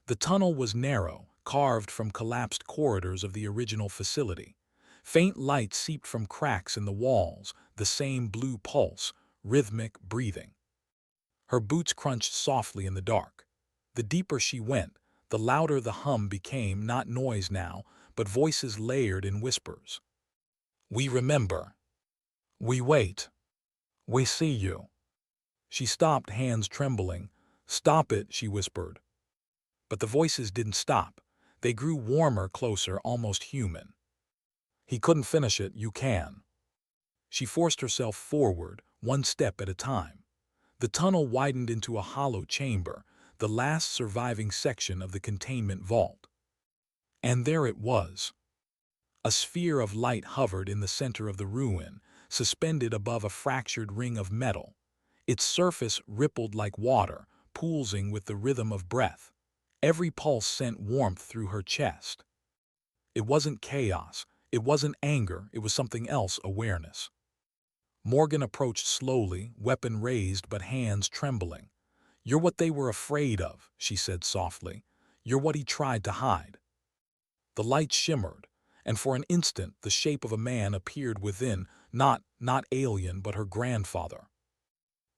The tunnel was narrow, carved from collapsed corridors of the original facility. Faint light seeped from cracks in the walls, the same blue pulse, rhythmic breathing. Her boots crunched softly in the dark. The deeper she went, the louder the hum became, not noise now, but voices layered in whispers. "We remember. We wait. We see you." She stopped, hands trembling. "Stop it," she whispered. But the voices didn't stop. They grew warmer, closer, almost human. "He couldn't finish it, you can." She forced herself forward, one step at a time. The tunnel widened into a hollow chamber, the last surviving section of the containment vault. And there it was. A sphere of light hovered in the center of the ruin, suspended above a fractured ring of metal. Its surface rippled like water, pulsing with the rhythm of breath. Every pulse sent warmth through her chest. It wasn't chaos, it wasn't anger, it was something else, awareness. Morgan approached slowly, weapon raised but hands trembling. "You're what they were afraid of," she said softly. "You're what he tried to hide." The light shimmered, and for an instant the shape of a man appeared within, not alien, but her grandfather.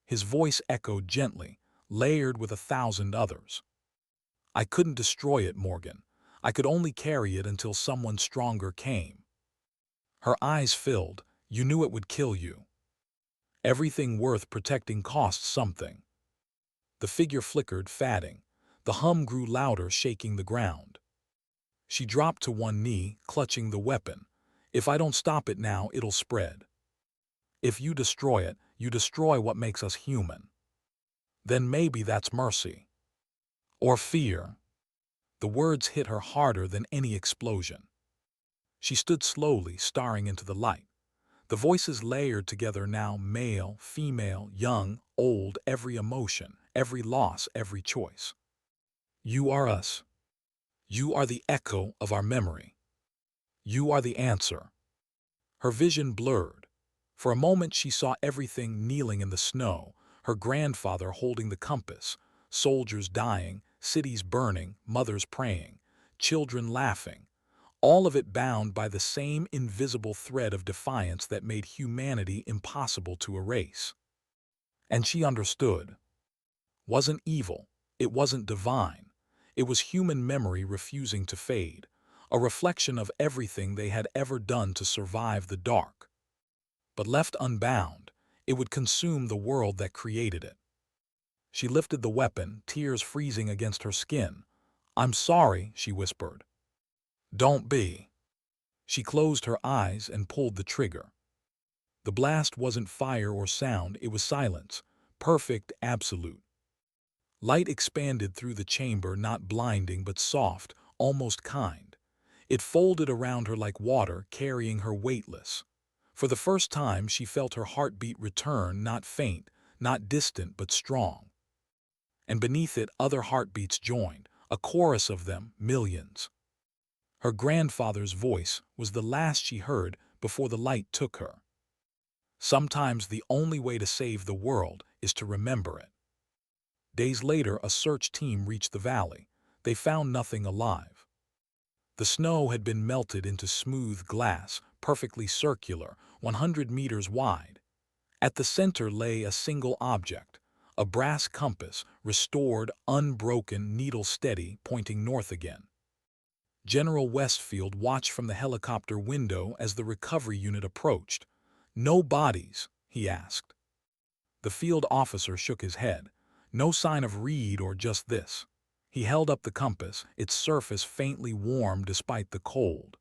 His voice echoed gently, layered with 1,000 others. "I couldn't destroy it, Morgan. I could only carry it until someone stronger came." Her eyes filled. "You knew it would kill you." "Everything worth protecting costs something." The figure flickered, fading. The hum grew louder, shaking the ground. She dropped to one knee, clutching the weapon. "If I don't stop it now, it'll spread. If you destroy it, you destroy what makes us human. Then maybe that's mercy. Or fear." The words hit her harder than any explosion. She stood slowly, staring into the light. The voices layered together now, male, female, young, old, every emotion, every loss, every choice. "You are us. You are the echo of our memory. You are the answer." Her vision blurred. For a moment she saw everything kneeling in the snow, her grandfather holding the compass, soldiers dying, cities burning, mothers praying, children laughing, all of it bound by the same invisible thread of defiance that made humanity impossible to erase. And she understood. Wasn't evil, it wasn't divine. It was human memory refusing to fade, a reflection of everything they had ever done to survive the dark. But left unbound, it would consume the world that created it. She lifted the weapon, tears freezing against her skin. "I'm sorry," she whispered. "Don't be." She closed her eyes and pulled the trigger. The blast wasn't fire or sound, it was silence, perfect, absolute. Light expanded through the chamber, not blinding but soft, almost kind. It folded around her like water, carrying her weightless. For the first time she felt her heartbeat return, not faint, not distant but strong. And beneath it other heartbeats joined, a chorus of them, millions. Her grandfather's voice was the last she heard before the light took her. Sometimes the only way to save the world is to remember it. Days later, a search team reached the valley. They found nothing alive. The snow had been melted into smooth glass, perfectly circular, 100 meters wide. At the center lay a single object, a brass compass, restored, unbroken, needle steady, pointing north again. General Westfield watched from the helicopter window as the recovery unit approached. "No bodies?" he asked. The field officer shook his head. "No sign of Reed or just this." He held up the compass, its surface faintly warm despite the cold.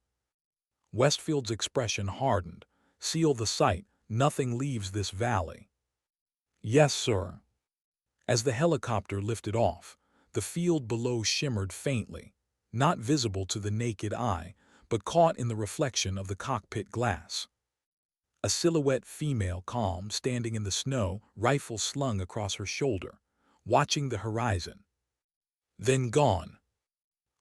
Westfield's expression hardened. "Seal the site. Nothing leaves this valley." "Yes, sir." As the helicopter lifted off, the field below shimmered faintly, not visible to the naked eye, but caught in the reflection of the cockpit glass. A silhouette female, calm, standing in the snow, rifle slung across her shoulder, watching the horizon. Then gone.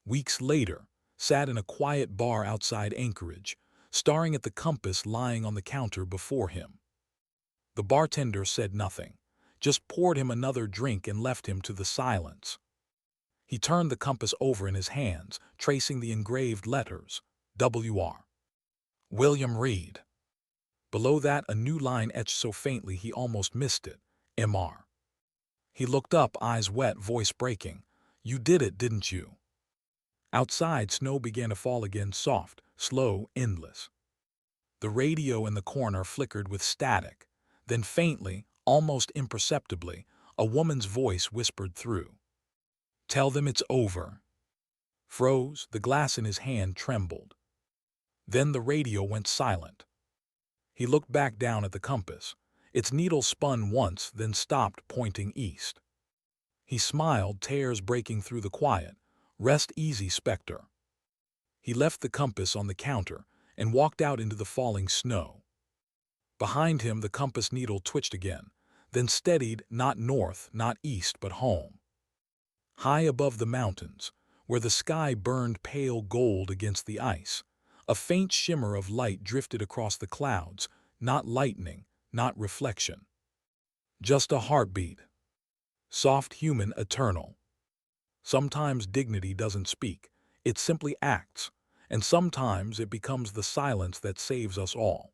Weeks later, sat in a quiet bar outside Anchorage, staring at the compass lying on the counter before him. The bartender said nothing, just poured him another drink and left him to the silence. He turned the compass over in his hands, tracing the engraved letters, W.R. William Reed. Below that, a new line etched so faintly he almost missed it, M.R. He looked up, eyes wet, voice breaking. "You did it, didn't you?" Outside, snow began to fall again, soft, slow, endless. The radio in the corner flickered with static. Then faintly, almost imperceptibly, a woman's voice whispered through. "Tell them it's over." Froze, the glass in his hand trembled. Then the radio went silent. He looked back down at the compass. Its needle spun once, then stopped, pointing east. He smiled, tears breaking through the quiet. "Rest easy, Spectre." He left the compass on the counter and walked out into the falling snow. Behind him, the compass needle twitched again, then steadied, not north, not east, but home. High above the mountains, where the sky burned pale gold against the ice, a faint shimmer of light drifted across the clouds, not lightning, not reflection. Just a heartbeat. Soft, human, eternal. Sometimes dignity doesn't speak, it simply acts, and sometimes it becomes the silence that saves us all.